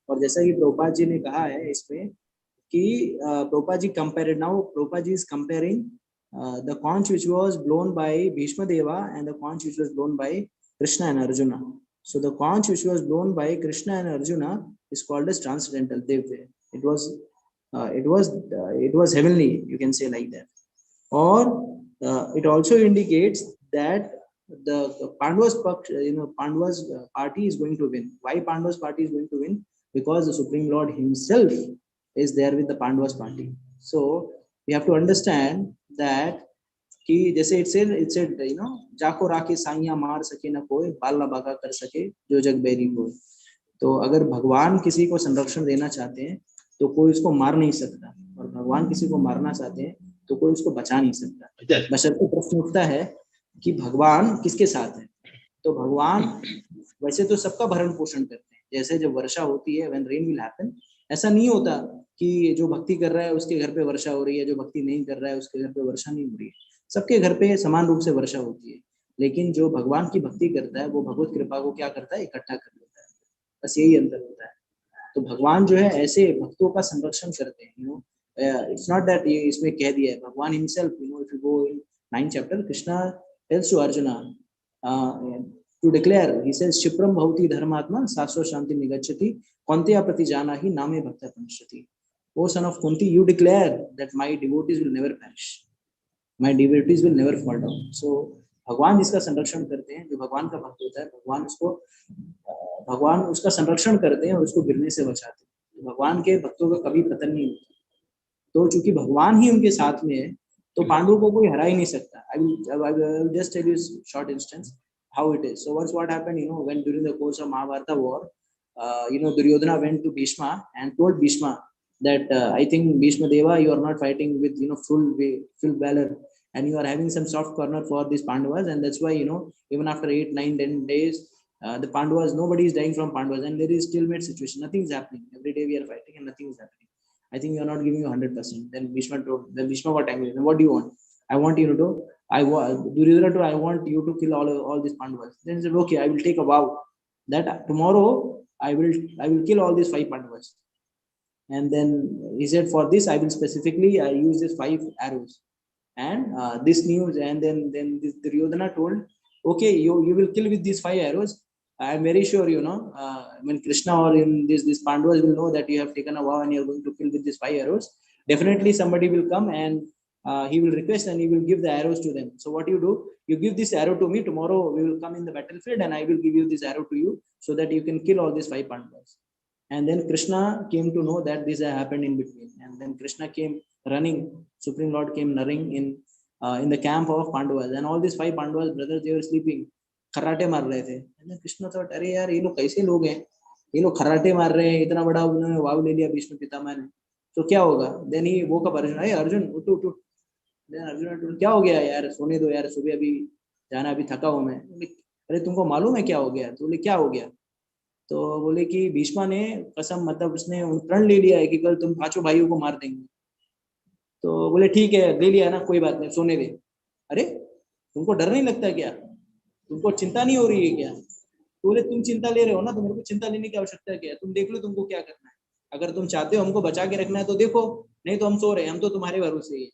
और जैसा कि प्रभुपाद जी ने कहा है इसमें कि Prabhupada ji compared, now Prabhupada ji is comparing the conch which was blown by Bhishma Deva and the conch which was blown by Krishna and Arjuna. So the conch which was blown by Krishna and Arjuna is called as transcendental Divya. It was heavenly, you can say like that. Or it also indicates that the Pandavas, Pandavas party is going to win. Why Pandavas party is going to win? Because the Supreme Lord himself is there with the Pandavas party. So we have to understand that कि जैसे it said जाको राखे साइया मार सके न कोई, बाला बागा कर सके जो जग बैरी कोई। तो अगर भगवान किसी को संरक्षण देना चाहते हैं तो कोई उसको मार नहीं सकता, और भगवान किसी को मारना चाहते हैं तो कोई उसको बचा नहीं सकता। बशर्ते प्रश्न उठता है कि भगवान किसके साथ है। तो भगवान वैसे तो सबका भरण पोषण करते हैं। जैसे जब वर्षा होती है, when rain will happen, ऐसा नहीं होता कि जो भक्ति कर रहा है उसके घर पे वर्षा हो रही है, जो भक्ति नहीं कर रहा है उसके घर पे वर्षा नहीं हो रही है। सबके घर पे समान रूप से वर्षा होती है, लेकिन जो भगवान की भक्ति करता है वो भगवत कृपा को क्या करता है, इकट्ठा कर लेता है। बस यही अंतर होता है। तो भगवान जो है ऐसे भक्तों का संरक्षण करते हैं। It's not that ये इसमें कह दिया है, भगवान himself, if you go in 9th chapter, Krishna tells to Arjuna to declare, he says, Shipram bhavati dharmatma saswa shanti nigachati Kuntiya prati jana hi name bhakta panishati. O son of Kunti, you declare that my devotees will never perish, my devotees will never fall down. So भगवान जिसका संरक्षण करते हैं, जो भगवान का भक्त होता है, भगवान उसका संरक्षण करते हैं और उसको गिरने से बचाते हैं। भगवान के भक्तों का कभी पतन नहीं होता। तो चूंकि भगवान ही उनके साथ में है तो पांडवों को कोई हरा ही नहीं सकता। I will just tell you a short instance how it is. So once what happened, when during the course of Mahabharata war, Duryodhana went to Bhishma and told Bhishma that I think Bhishma Deva, you are not fighting with full valor, and you are having some soft corner for these Pandavas, and that's why even after 8, 9, 10 days, the Pandavas, nobody is dying from Pandavas, and there is stalemate situation. Nothing is happening. Every day we are fighting and nothing is happening. I think you are not giving you 100%. Then Bhishma got angry. Then what do you want? I want you to, I want you to kill all these Pandavas. Then he said, okay, I will take a vow that tomorrow I will kill all these 5 Pandavas. And then he said, for this I will specifically use these 5 arrows. And this news, and then this Duryodhana told, okay, you will kill with these 5 arrows. I am very sure, when Krishna or in these Pandavas will know that you have taken a vow and you are going to kill with these 5 arrows, definitely somebody will come and he will request and he will give the arrows to them. So what you do, you give this arrow to me, tomorrow we will come in the battlefield and I will give you this arrow to you so that you can kill all these 5 Pandavas. And then Krishna came to know that this happened in between. And then Krishna came running, Supreme Lord came running in the camp of Pandavas. And all these 5 Pandavas brothers, they were sleeping. खर्राटे मार रहे थे। And Krishna thought, अरे यार ये लोग कैसे लोग हैं, ये लोग खर्राटे मार रहे हैं, इतना बड़ा उन्होंने वाव ले लिया भीष्म पितामह ने, तो क्या होगा। देन ही वो कब अर्जुन, अरे अर्जुन उठ उठ उठ। देन अर्जुन, क्या हो गया यार, सोने दो यार, सुबह अभी जाना, अभी थका हूं मैं। अरे तुमको मालूम है क्या हो गया। तो बोले क्या हो गया। तो बोले कि भीष्मा ने कसम, मतलब उसने प्रण ले लिया है कि कल तुम 5 भाइयों को मार देंगे। तो बोले ठीक है, ले लिया ना, कोई बात नहीं, सोने दे। अरे तुमको डर नहीं लगता क्या, तुमको चिंता नहीं हो रही है क्या। तो बोले तुम चिंता ले रहे हो ना, तो मेरे को चिंता लेने की आवश्यकता क्या है, तुम देख लो तुमको क्या करना है। अगर तुम चाहते हो हमको बचा के रखना है तो देखो, नहीं तो हम सो रहे हैं, हम तो तुम्हारे भरोसे ही।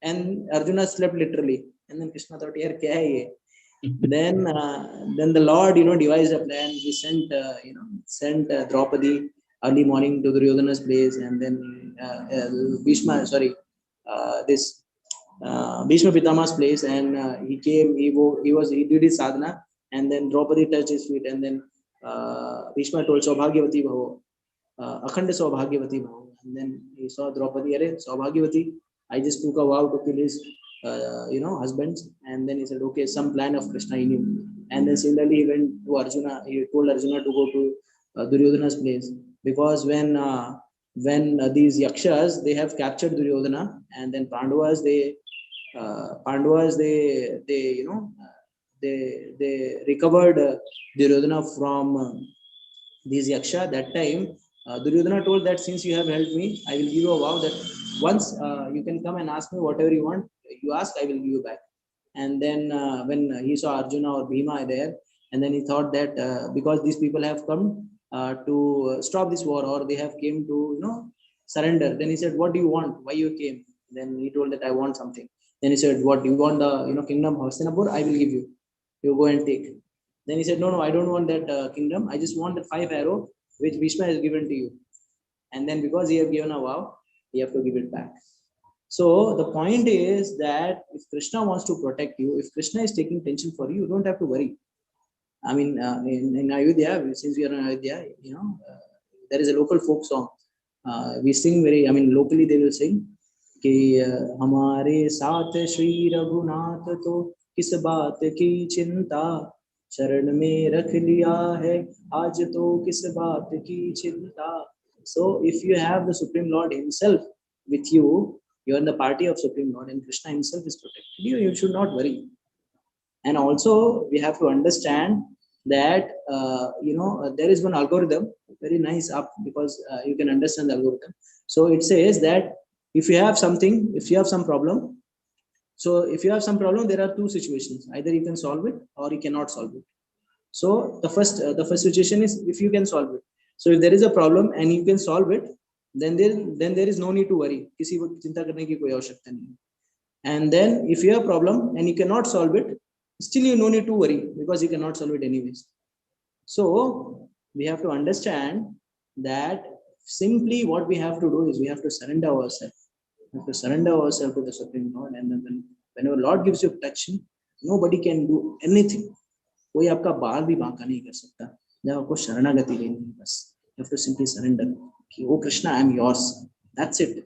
And Arjun slept literally. And then Krishna thought, यार क्या है ये। then the Lord devised a plan. He sent Draupadi early morning to Duryodhana's place, and then Bhishma, this Bhishma Pitama's place, and he came. He did his sadhana, and then Draupadi touched his feet, and then Bhishma told Saubhagyavati Bhavo, Akhanda Saubhagyavati Bhavo, and then he saw Draupadi, Are Saubhagyavati, I just took a vow to kill his husbands. And then he said, okay, some plan of Krishna he knew. And then similarly he went to Arjuna. He told Arjuna to go to Duryodhana's place, because when these yakshas, they have captured Duryodhana, and then Pandavas they they recovered Duryodhana from these yaksha. That time Duryodhana told that since you have helped me, I will give you a vow that once you can come and ask me whatever you want, you ask, I will give you back. And then when he saw Arjuna or Bhima there, and then he thought that because these people have come to stop this war, or they have came to surrender, then he said, what do you want, why you came? Then he told that I want something. Then he said, what do you want? The kingdom of Hastinapur, I will give you, you go and take. Then he said, no, I don't want that kingdom, I just want the 5 arrow which Bhishma has given to you. And then because he have given a vow, he have to give it back. So the point is that if Krishna wants to protect you, if Krishna is taking tension for you, you don't have to worry. I mean, in Ayodhya, since we are in Ayodhya, there is a local folk song. We sing locally they will sing कि हमारे साथ श्री रघुनाथ तो किस बात की चिंता, शरण में रख लिया है आज तो किस बात की चिंता. So if you have the Supreme Lord himself with you, you are in the party of Supreme Lord, and Krishna himself is protecting you, you should not worry. And also we have to understand that there is one algorithm, very nice up, because you can understand the algorithm. So it says that if you have some problem, so if you have some problem, there are 2 situations: either you can solve it or you cannot solve it. So the first situation is if you can solve it. So if there is a problem and you can solve it, then there is no need to worry. किसी को चिंता करने की कोई आवश्यकता नहीं. And then if you have a problem and you cannot solve it, still you no need to worry, because you cannot solve it anyways. So we have to understand that simply what we have to do is we have to surrender ourselves. We have to surrender ourselves to the Supreme Lord, and then whenever Lord gives you protection, nobody can do anything. कोई आपका बाल भी बांका नहीं कर सकता. जब आपको शरणागति लेनी है, बस you have to simply surrender कि ओ Krishna, I am yours. That's it.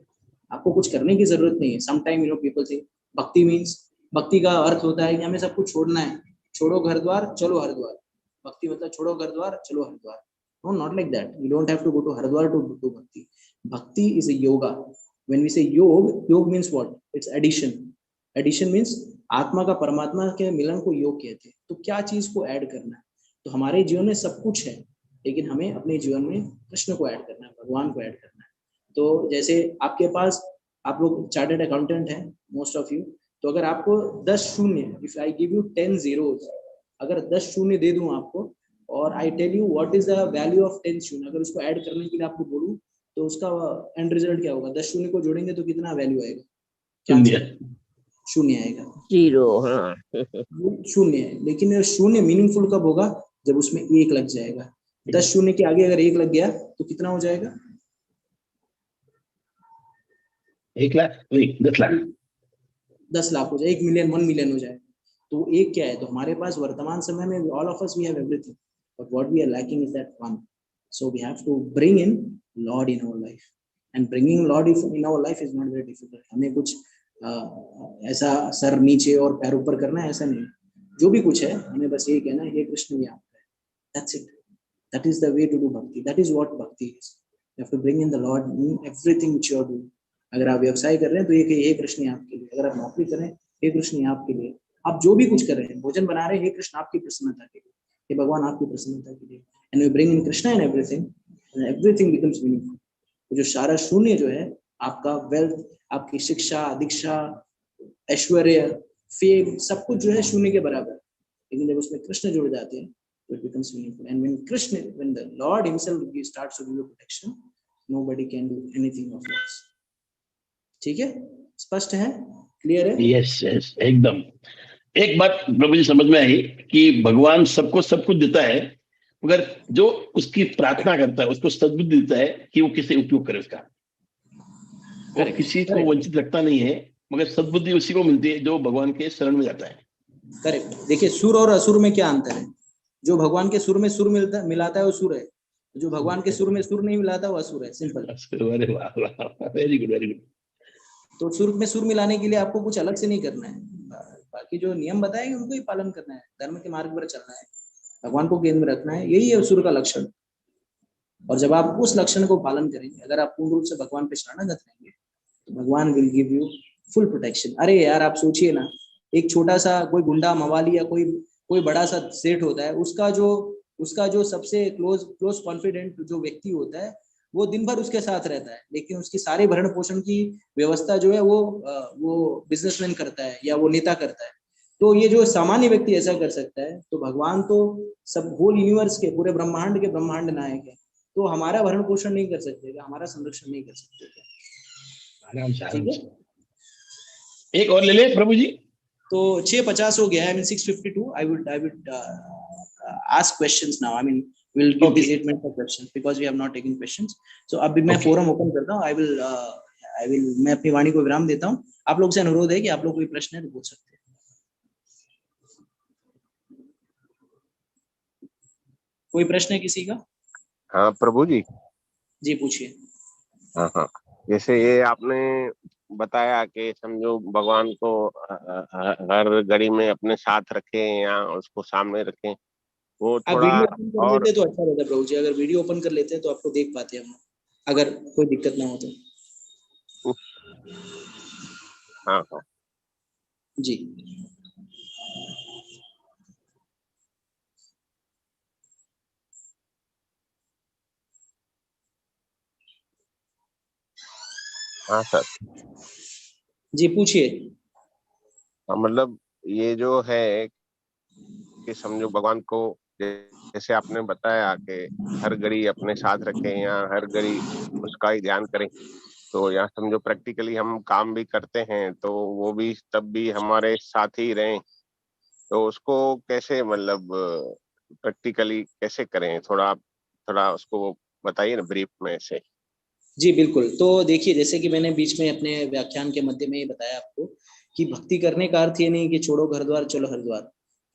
आपको कुछ करने की जरूरत नहीं है. Sometimes people say भक्ति means, भक्ति का अर्थ होता है कि हमें सब कुछ छोड़ना है. छोड़ो घर द्वार चलो हरिद्वार. भक्ति मतलब छोड़ो घर द्वार चलो Haridwar. No, not like that. You don't have to go to Haridwar to do bhakti. Bhakti is a yoga. When we say yog means what? It's addition. Addition means आत्मा का परमात्मा के मिलन को योग कहते हैं. तो क्या चीज को ऐड करना है? तो हमारे जीवन में सब कुछ है, लेकिन हमें अपने जीवन में कृष्ण को ऐड करना है, भगवान को ऐड करना है. तो जैसे आपके पास, आप लोग चार्टर्ड अकाउंटेंट हैं मोस्ट ऑफ यू, तो अगर आपको 10 शून्य, if I give you 10 zeros, अगर 10 शून्य दे दूं आपको, और I tell you what is the value of 10 शून्य, अगर उसको ऐड करने के लिए आपको बोलूं, तो उसका एंड रिजल्ट क्या होगा? 10 शून्य को जोड़ेंगे तो कितना वैल्यू आएगा? शून्य आएगा. 0. हाँ, शून्य है. लेकिन शून्य मीनिंगफुल कब होगा? जब उसमें 1 लग जाएगा. 10 शून्य के आगे अगर 1 लग गया तो कितना हो जाएगा? 1 लाख नहीं, 10 लाख. 10 लाख हो जाए, 1 मिलियन, 1 मिलियन हो जाए. तो एक क्या है? तो हमारे पास वर्तमान समय में all of us we have everything, but what we are lacking is that one. So we have to bring in Lord in our life, and bringing Lord in our life is not very difficult. हमें कुछ ऐसा sir नीचे और पैर ऊपर करना है, ऐसा नहीं. जो भी कुछ है, हमें बस ये कहना है, हे कृष्ण यहाँ पे. That's it. That is the way to do bhakti. That is what bhakti is. You have to bring in the Lord in everything which you are doing. अगर आप व्यवसाय कर रहे हैं तो ये कहिए, हे कृष्ण आपके लिए. अगर आप नौकरी कर रहे हैं, हे कृष्ण आपके लिए. आप जो भी कुछ कर रहे हैं, भोजन बना रहे हैं, हे कृष्ण आपकी प्रसन्नता के लिए, हे भगवान आपकी प्रसन्नता के लिए. And we bring in Krishna in everything, and everything becomes meaningful. जो सारा शून्य जो है, आपका वेल्थ, आपकी शिक्षा, दीक्षा, ऐश्वर्य, फेम, सब कुछ जो है शून्य के बराबर. लेकिन जब उसमें कृष्ण जुड़ जाते हैं, तो it becomes meaningful. And when the Lord himself starts to give you protection, nobody can do anything of yours. ठीक है? स्पष्ट है? क्लियर है? यस यस, एकदम. एक बात प्रभु जी समझ में आई कि भगवान सबको सब कुछ देता है, मगर जो उसकी प्रार्थना करता है उसको सद्बुद्धि देता है कि वो किसे उपयोग करे उसका. वो किसी को वंचित रखता नहीं है, मगर सद्बुद्धि उसी को मिलती है जो भगवान के शरण में जाता है. करेक्ट. देखिए, सुर और असुर में क्या अंतर है? जो भगवान के सुर में सुर मिलाता है वो सुर है. जो भगवान के सुर में सुर नहीं मिलाता वो असुर है. सिंपल. अरे वाह, वेरी गुड, वेरी गुड. तो सुर में सुर मिलाने के लिए आपको कुछ अलग से नहीं करना है, बाकी जो नियम बताएंगे उनको ही पालन करना है, धर्म के मार्ग पर चलना है, भगवान को केंद्र में रखना है, यही है सुर का लक्षण। और जब आप उस लक्षण को पालन करेंगे, अगर आप पूर्ण रूप से भगवान पे शरणागत रहेंगे, तो भगवान will give you full protection. अरे यार आप सोचिए ना, एक छोटा सा कोई गुंडा मवाली या कोई बड़ा सा सेठ होता है, उसका जो सबसे क्लोज कॉन्फिडेंट जो व्यक्ति होता है, वो दिन भर उसके साथ रहता है, लेकिन उसकी सारे भरण पोषण की व्यवस्था जो है वो बिजनेसमैन करता है या वो नेता करता है। तो ये जो सामान्य व्यक्ति ऐसा कर सकता है, तो भगवान तो सब होल यूनिवर्स के पूरे ब्रह्मांड के ब्रह्मांड नायक है, तो हमारा भरण पोषण नहीं कर सकते क्या, हमारा संरक्षण नहीं कर सकते क्या? ठीक है, एक और ले ले प्रभु जी। तो 6:50 हो गया है। I mean 6:52. I would ask questions now. I mean we'll give this 8 minutes for questions because we have not taken questions. So अभी मैं फोरम ओपन करता हूँ। I will मैं अपनी वाणी को विराम देता हूँ। आप लोग से अनुरोध है कि आप लोग कोई प्रश्न है तो पूछ सकते हैं। कोई प्रश्न है किसी का? हाँ प्रभु जी। जी पूछिए। हाँ हाँ, जैसे ये आपने बताया कि समझो भगवान को हर घड़ी में अपने साथ रखें या उसको सामने रखें, वो आप थोड़ा वीडियो ओपन कर और। लेते तो अच्छा रहता प्रभु जी, अगर वीडियो ओपन कर लेते हैं तो आपको देख पाते हैं हम, अगर कोई दिक्कत ना हो तो। हाँ हाँ जी हाँ सर। जी पूछिए। मतलब ये जो है कि समझो भगवान को जैसे आपने बताया कि हर घड़ी अपने साथ रखें या हर घड़ी उसका ही ध्यान करें, तो या समझो प्रैक्टिकली हम काम भी करते हैं तो वो भी तब भी हमारे साथ ही रहें, तो उसको कैसे मतलब प्रैक्टिकली कैसे करें, थोड़ा थोड़ा उसको बताइए ना ब्रीफ में से। जी बिल्कुल, तो देखिए जैसे कि मैंने बीच में अपने व्याख्यान के मध्य में ये बताया आपको कि भक्ति करने का अर्थ ये नहीं कि छोड़ो घर द्वार चलो हरिद्वार,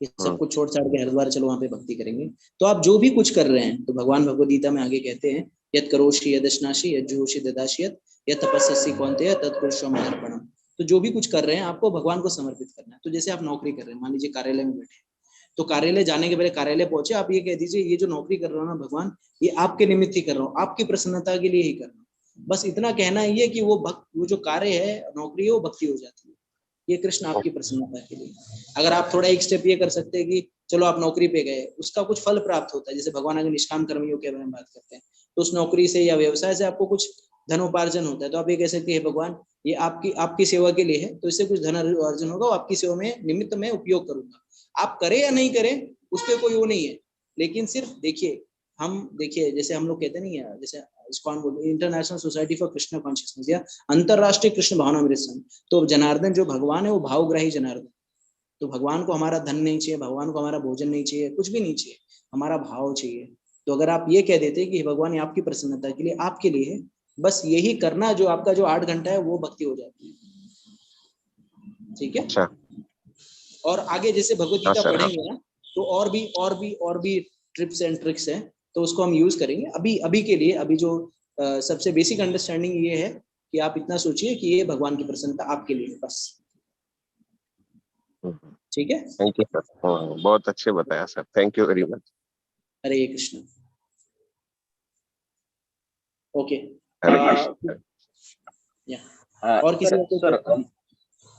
कि सब कुछ छोड़ छाड़ के हरिद्वार चलो वहां पे भक्ति करेंगे। तो आप जो भी कुछ कर रहे हैं, तो भगवान भगवद गीता में आगे कहते हैं, यत् करोषि यदश्नासि यज्जुहोषि ददास्यत् यत् तपस्यसि कौन्तेय तत्कुरुष्व मदर्पणम्। तो जो भी कुछ कर रहे हैं आपको भगवान को समर्पित करना है। तो जैसे आप नौकरी कर रहे हैं, मान लीजिए कार्यालय में बैठे, तो कार्यालय जाने के पहले कार्यालय पहुंचे आप ये कह दीजिए, ये जो नौकरी कर रहा हूं ना भगवान, ये आपके निमित्त ही कर रहा हूँ, आपकी प्रसन्नता के लिए ही कर रहा हूँ। बस इतना कहना ही है कि वो जो कार्य है, नौकरी है, वो भक्ति हो जाती है। ये कृष्ण आपकी प्रसन्नता के लिए। अगर आप थोड़ा एक स्टेप ये कर सकते हैं कि चलो आप नौकरी पे गए, उसका कुछ फल प्राप्त होता है, जैसे भगवान अगर निष्काम कर्मियों के बारे में बात करते हैं, तो उस नौकरी से या व्यवसाय से आपको कुछ धनोपार्जन होता है, तो आप ये कह सकते हैं भगवान ये आपकी सेवा के लिए है, तो इससे कुछ धन अर्जन होगा, आपकी सेवा में निमित्त में उपयोग करूंगा। आप करें या नहीं करें उस पर कोई वो नहीं है, लेकिन सिर्फ देखिए, देखिए जैसे हम लोग कहते नहीं है, जैसे इस्कॉन बोलते international society for Krishna consciousness या अंतरराष्ट्रीय कृष्ण भावनामृत संघ, तो जनार्दन जो भगवान है वो भावग्राही जनार्दन। तो भगवान को हमारा धन नहीं चाहिए, भगवान को हमारा भोजन नहीं चाहिए, कुछ भी नहीं चाहिए, हमारा भाव चाहिए। तो अगर आप ये कह देते कि भगवान ये आपकी प्रसन्नता के लिए, आपके लिए है, बस यही करना, जो आपका जो 8 घंटा है वो भक्ति हो जाती है। ठीक है। अच्छा। और आगे जैसे भगवद हाँ गीता सर। हाँ पढ़ेंगे ना, तो और भी ट्रिप्स एंड ट्रिक्स हैं, तो उसको हम यूज करेंगे। अभी के लिए अभी जो सबसे बेसिक अंडरस्टैंडिंग ये है कि आप इतना सोचिए कि ये भगवान की प्रसन्नता आपके लिए है, बस। ठीक है, थैंक यू सर, बहुत अच्छे बताया sir, thank you very much. Hare Krishna. Okay, Hare Krishna. और किसी सर का कोई सर प्रश्न?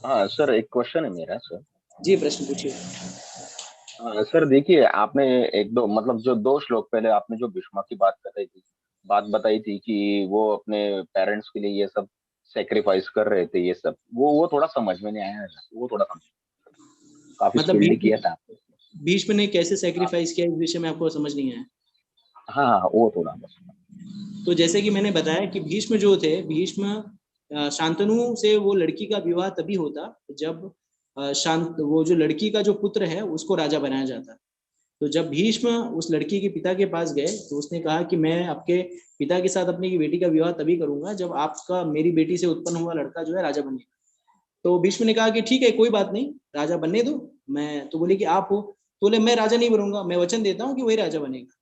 हाँ सर, एक क्वेश्चन है मेरा सर। जी प्रश्न पूछिए। सर देखिए, आपने एक दो मतलब जो 2 श्लोक पहले आपने जो भीष्मा की बात बताई थी कि वो अपने पेरेंट्स के लिए ये सब सेक्रीफाइस कर रहे थे, ये सब वो थोड़ा समझ में नहीं आया है, वो थोड़ा काफी मतलब स्किल्ड किया था आपने। भीष्म ने कैसे हाँ सेक्रीफाइस किया, इस विषय में आपको समझ नहीं आया? हाँ, वो थोड़ा बस। तो जैसे कि मैंने बताया कि भीष्म जो थे, भीष्म शांतनु से वो लड़की का विवाह तभी होता जब वो जो लड़की का जो पुत्र है उसको राजा बनाया जाता। तो जब भीष्म उस लड़की के पिता के पास गए, तो उसने कहा कि मैं आपके पिता के साथ अपनी बेटी का विवाह तभी करूंगा जब आपका मेरी बेटी से उत्पन्न हुआ लड़का जो है राजा बनेगा। तो भीष्म ने कहा कि ठीक है, कोई बात नहीं, राजा बनने दो। मैं तो बोले कि आप हो, तो बोले मैं राजा नहीं बनूंगा, मैं वचन देता हूँ कि वही राजा बनेगा।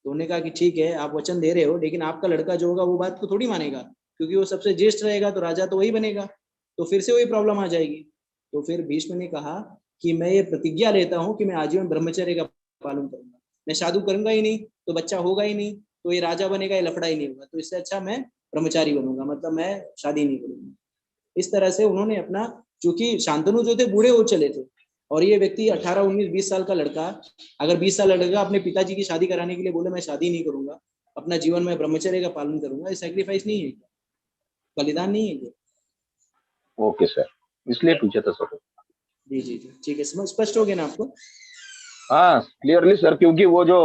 तो उन्होंने कहा कि ठीक है, आप वचन दे रहे हो, लेकिन आपका लड़का जो होगा वो बात को थोड़ी मानेगा, क्योंकि वो सबसे ज्येष्ठ रहेगा, तो राजा तो वही बनेगा। तो फिर से वही प्रॉब्लम आ जाएगी। तो फिर भीष्म ने कहा कि मैं ये प्रतिज्ञा लेता हूँ कि मैं आजीवन ब्रह्मचर्य का पालन करूंगा, मैं शादी करूंगा ही नहीं तो बच्चा होगा ही नहीं, तो ये राजा बनेगा, ये लफड़ा ही नहीं होगा, तो इससे अच्छा मैं ब्रह्मचारी बनूंगा, मतलब मैं शादी नहीं करूंगा। इस तरह से उन्होंने अपना, चूंकि शांतनु जो थे बूढ़े हो चले थे, और ये व्यक्ति 18, 19, 20 साल का लड़का, अगर 20 साल लड़का अपने पिताजी की शादी कराने के लिए बोले मैं शादी नहीं करूंगा, अपना जीवन में ब्रह्मचर्य का पालन करूंगा, ये सैक्रिफाइस नहीं है, बलिदान नहीं है ये। ओके सर, इसलिए पूछा था सर। जी जी जी, ठीक है, स्पष्ट हो गया ना आपको? हाँ क्लियरली सर, क्योंकि वो जो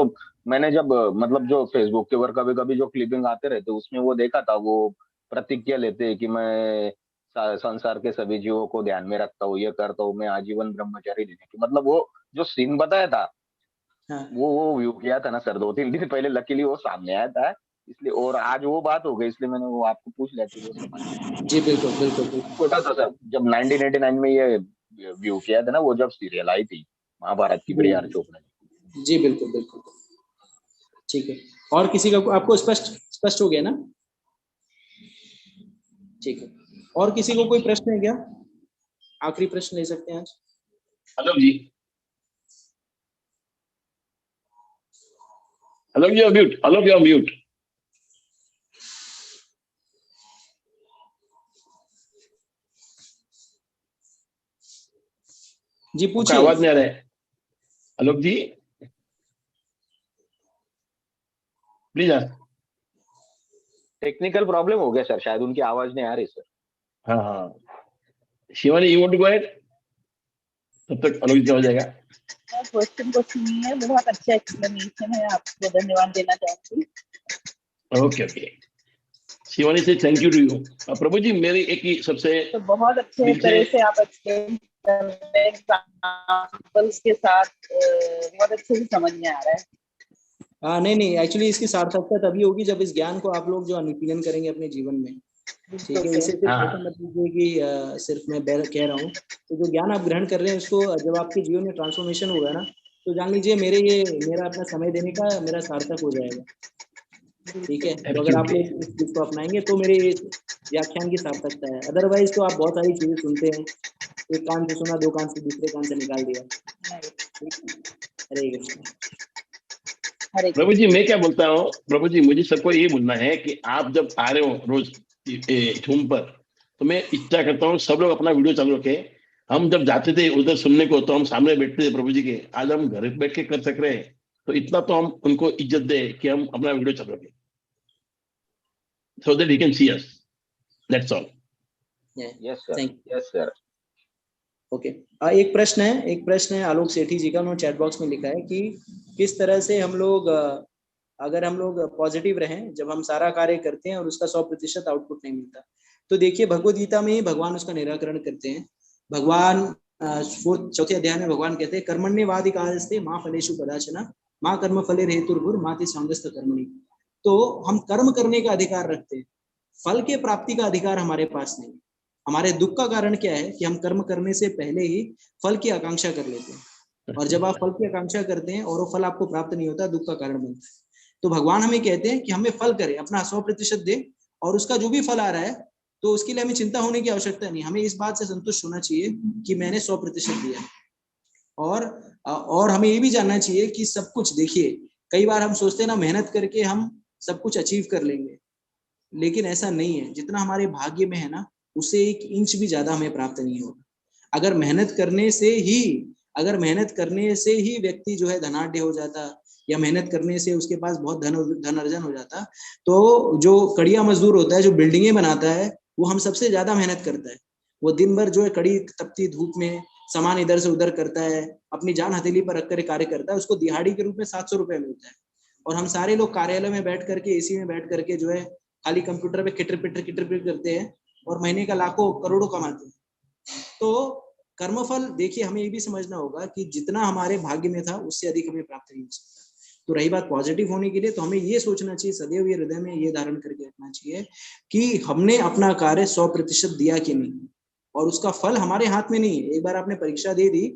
मैंने जब मतलब जो फेसबुक के ऊपर कभी कभी जो क्लिपिंग आते रहते उसमें वो देखा था, वो प्रतिज्ञा लेते हैं कि मैं संसार के सभी जीवों को ध्यान में रखता हूँ, ये करता हूँ, मैं आजीवन ब्रह्मचारी रहने की, मतलब वो जो सीन बताया था हाँ वो व्यू किया था ना सर 2-3 दिन पहले, लकीली वो सामने आया था, इसलिए और आज वो बात हो गई, इसलिए मैंने वो आपको पूछ लिया कि वो समझ में आया। जी बिल्कुल बिल्कुल बिल्कुल। छोटा था सर, जब 1989 में ये व्यू किया था ना, वो जब सीरियल आई थी महाभारत की प्रियार चोपड़ा ने। जी बिल्कुल बिल्कुल, ठीक है। और किसी का आपको स्पष्ट स्पष्ट हो गया ना? ठीक है, और किसी को कोई प्रश्न है क्या? आखिरी प्रश्न ले सकते हैं आज। हेलो जी, हेलो जी, म्यूट, हेलो जी, म्यूट। जी आपका पूछिए। आवाज नहीं आ रहा है। हेलो जी, प्लीज। टेक्निकल प्रॉब्लम हो गया सर, शायद उनकी आवाज नहीं आ रही सर। हाँ हाँ, Shivani you want to go ahead, तब तक अनुज का हो जाएगा। क्वेश्चन कुछ नहीं है, बहुत अच्छा एक्सप्लेनेशन है, आपको धन्यवाद देना चाहूंगी। ओके ओके, शिवानी से थैंक यू टू यू। प्रभु जी, मेरी एक ही सबसे तो बहुत अच्छे तरह से आप एक्सप्लेन कर रहे हैं, एग्जांपल्स के साथ, बहुत अच्छे से समझ में आ रहा है। हाँ नहीं नहीं, एक्चुअली इसकी सार्थकता तभी होगी जब इस ज्ञान को आप लोग जो अनुशीलन करेंगे अपने जीवन में। ठीक है, इसे सिर्फ हाँ। ऐसा मत लीजिए कि सिर्फ मैं कह रहा हूँ। तो जो ज्ञान आप ग्रहण कर रहे हैं उसको जब आपके जीवन में ट्रांसफॉर्मेशन होगा ना, तो जान लीजिए मेरा अपना समय देने का मेरा सार्थक हो जाएगा। ठीक है, तो अगर आप लोग इस चीज को अपनाएंगे तो मेरे इस व्याख्यान की सार्थकता है। अदरवाइज तो आप बहुत सारी चीजें सुनते हैं, एक कान से सुना, दो कान से दूसरे कान से निकाल दिया। हरे कृष्ण। प्रभु जी, मैं क्या बोलता हूँ, प्रभु जी मुझे सबको ये बोलना है कि आप जब आ रहे हो रोज झूम पर, तो मैं इच्छा करता हूँ सब लोग अपना वीडियो चालू रखे। हम जब जाते थे उधर सुनने को तो हम सामने बैठते थे प्रभु जी के, आज हम घर बैठ के कर सक रहे हैं, तो इतना तो हम उनको इज्जत दे कि हम अपना वीडियो चालू रखें, so that he can see us. That's all. Yes sir, thank you. Yes sir. Okay, एक प्रश्न है आलोक सेठी जी का, उन्होंने चैट बॉक्स में लिखा है कि किस तरह से हम लोग अगर हम लोग पॉजिटिव रहें जब हम सारा कार्य करते हैं और उसका 100% आउटपुट नहीं मिलता। तो देखिए, भगवद गीता में ही भगवान उसका निराकरण करते हैं। भगवान चौथे अध्याय में भगवान कहते हैं, कर्मण्येवाधिकारस्ते मा फलेषु कदाचन मा कर्म फले हेतुर्भुर माति सांगस्त कर्मणि। तो हम कर्म करने का अधिकार रखते हैं, फल के प्राप्ति का अधिकार हमारे पास नहीं। हमारे दुख का कारण क्या है कि हम कर्म करने से पहले ही फल की आकांक्षा कर लेते हैं, और जब आप फल की आकांक्षा करते हैं और वो फल आपको प्राप्त नहीं होता, दुख का कारण बनता है। तो भगवान हमें कहते हैं कि हमें फल करें, अपना 100% दे, और उसका जो भी फल आ रहा है तो उसके लिए हमें चिंता होने की आवश्यकता नहीं। हमें इस बात से संतुष्ट होना चाहिए कि मैंने 100% दिया। और हमें ये भी जानना चाहिए कि सब कुछ, देखिए कई बार हम सोचते हैं ना मेहनत करके हम सब कुछ अचीव कर लेंगे, लेकिन ऐसा नहीं है। जितना हमारे भाग्य में है ना, उससे 1 इंच भी ज्यादा हमें प्राप्त नहीं होगा। अगर मेहनत करने से ही व्यक्ति जो है धनाढ्य हो जाता, या मेहनत करने से उसके पास बहुत धन अर्जन हो जाता, तो जो कड़िया मजदूर होता है, जो बिल्डिंगें बनाता है, वो हम सबसे ज्यादा मेहनत करता है। वो दिन भर जो है कड़ी तपती धूप में सामान इधर से उधर करता है, अपनी जान हथेली पर रखकर कार्य करता है, उसको दिहाड़ी के रूप में 700 रुपए मिलता है। और हम सारे लोग कार्यालय में बैठ करके, एसी में बैठ करके जो है खाली कंप्यूटर पे किटर पिटर करते हैं, और महीने का लाखों करोड़ों कमाते हैं। तो कर्मफल, देखिए हमें ये भी समझना होगा कि जितना हमारे भाग्य में था उससे अधिक हमें प्राप्त नहीं हो सकता। तो रही बात पॉजिटिव होने के लिए, तो हमें ये सोचना चाहिए, सदैव ये हृदय में ये धारण करके रखना चाहिए कि हमने अपना कार्य 100% दिया कि नहीं, और उसका फल हमारे हाथ में नहीं है। एक बार आपने परीक्षा दे दी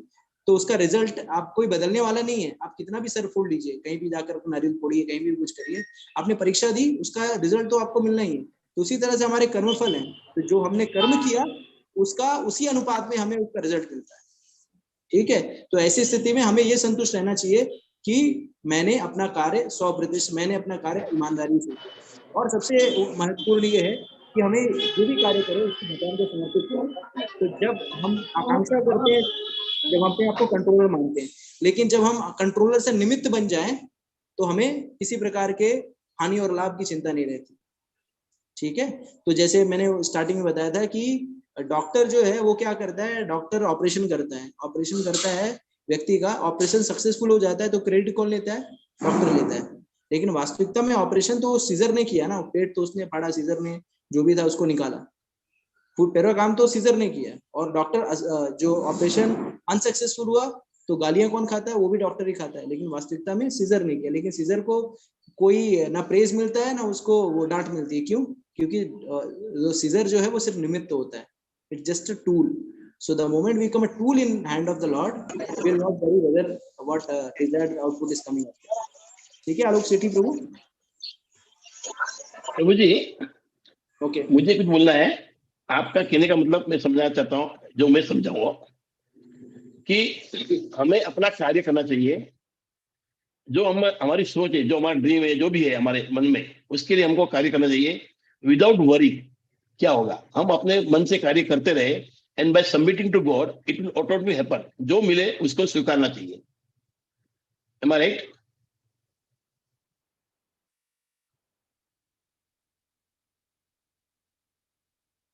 तो उसका रिजल्ट आप कोई बदलने वाला नहीं है। आप कितना भी सर फोड़ लीजिए, कहीं भी जाकर अपना नारियल फोड़िए, कहीं भी कुछ करिए, आपने परीक्षा दी, उसका रिजल्ट तो आपको मिलना ही है। तो उसी तरह से हमारे कर्मफल हैं, तो जो हमने कर्म किया उसका उसी अनुपात में हमें उसका रिजल्ट मिलता है। ठीक है, तो ऐसी स्थिति में हमें ये संतुष्ट रहना चाहिए कि मैंने अपना कार्य 100%, मैंने अपना कार्य ईमानदारी से किया। और सबसे महत्वपूर्ण ये है कि हमें जो भी कार्य करें उसको भगवान को समर्पित करें। तो जब हम आकांक्षा करते हैं, जब हम अपने आप को कंट्रोलर मानते हैं, लेकिन जब हम कंट्रोलर से निमित्त बन जाएं तो हमें किसी प्रकार के हानि और लाभ की चिंता नहीं रहती। ठीक है, तो जैसे मैंने स्टार्टिंग में बताया था कि डॉक्टर जो है वो क्या करता है, डॉक्टर ऑपरेशन करता है, ऑपरेशन करता है व्यक्ति का, ऑपरेशन सक्सेसफुल हो जाता है तो क्रेडिट कौन लेता है, डॉक्टर लेता है। लेकिन वास्तविकता में ऑपरेशन तो सीजर ने किया ना, पेट तो उसने फाड़ा, सीजर ने जो भी था उसको निकाला, पैरों का काम तो सीजर ने किया। और डॉक्टर जो ऑपरेशन अनसक्सेसफुल हुआ तो गालियां कौन खाता है, वो भी डॉक्टर ही खाता है, लेकिन वास्तविकता में सीजर ने किया। लेकिन सीजर को कोई ना प्रेज मिलता है ना उसको वो डांट मिलती है। क्यों? क्योंकि जो सीजर जो है वो सिर्फ निमित्त होता है, it's just a tool. So the moment we become a tool in hand of the Lord, we will not worry whether what desired output is coming up. ठीक है आलोक सेठी प्रभु? प्रभु जी, ओके, मुझे कुछ बोलना है। आपका कहने का मतलब मैं समझना चाहता हूँ, जो मैं समझाऊंगा कि हमें अपना कार्य करना चाहिए, जो हम हमारी सोच है, जो हमारा ड्रीम है, जो भी है हमारे मन में, उसके लिए हमको कार्य करना चाहिए विदाउट वरी। क्या होगा, हम अपने मन से कार्य करते रहे, and by submitting to God it will automatically happen. जो मिले उसको स्वीकारना चाहिए। एम आई राइट?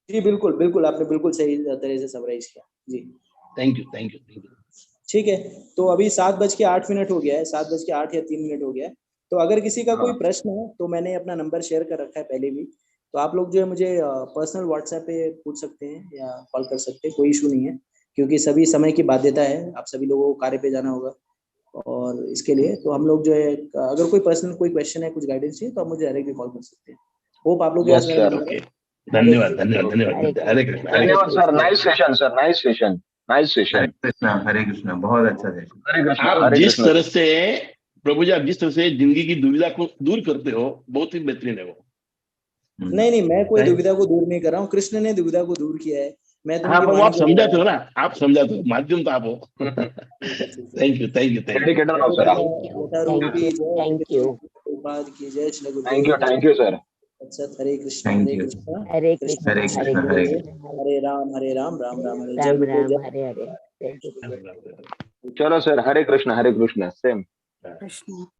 जी बिल्कुल बिल्कुल, आपने बिल्कुल सही तरह से समराइज किया जी। Thank you, thank you, thank you. ठीक है, तो अभी 7:08 हो गया है, 7:08 या 3 मिनट हो गया है। तो अगर किसी का कोई प्रश्न है तो मैंने अपना नंबर शेयर कर रखा है पहले भी, तो आप लोग जो है मुझे पर्सनल व्हाट्सएप पे पूछ सकते हैं या कॉल कर सकते हैं, कोई इशू नहीं है। क्योंकि सभी समय की बाध्यता है, आप सभी लोगों को कार्य पे जाना होगा, और इसके लिए तो हम लोग जो है अगर कोई पर्सनल कोई क्वेश्चन है, कुछ गाइडेंस चाहिए तो आप मुझे डायरेक्टली कॉल कर सकते हैं। होप आप लोग के पास मेरा नंबर ओके, है। धन्यवाद, धन्यवाद, धन्यवाद। हरे कृष्ण, हरे धन्यवाद Krishna. Sir, nice session sir, nice session, nice Hare session. Krishna, Hare Krishna, बहुत अच्छा सेशन। हरे कृष्ण, आप हरे जिस कृष्ण तरह सर। से, प्रभु जी, आप जिस तरह से जिंदगी की दुविधा को दूर करते हो, बहुत ही बेहतरीन है वो। नहीं नहीं, मैं कोई Thank- दुविधा को दूर नहीं कर रहा हूँ, कृष्ण ने दुविधा को दूर किया है। मैं तो हाँ, उनकी पर वो वाणी आप को समझाते हो ना, आप समझाते हो, माध्यम तो आप हो। ठीक है, ठीक है। Thank you, thank you, thank you. Dedicated रहो सर आप। Thank you. यथारूप Thank की you. जय, Thank श्री you. प्रभुपाद की जय, श्री गुरुदेव की थैंक यू सर। जय। Hare Krishna, thank Hare you. Krishna, Hare Krishna Krishna, Hare Krishna, Hare Krishna, Hare Hare Hare, Krishna, Hare Ram, Ram Ram, जय Ram गुरुदेव, Ram, जय। Hare Hare. Jai Gurudev. चलो सर, हरे कृष्ण, हरे कृष्ण, सेम। कृष्ण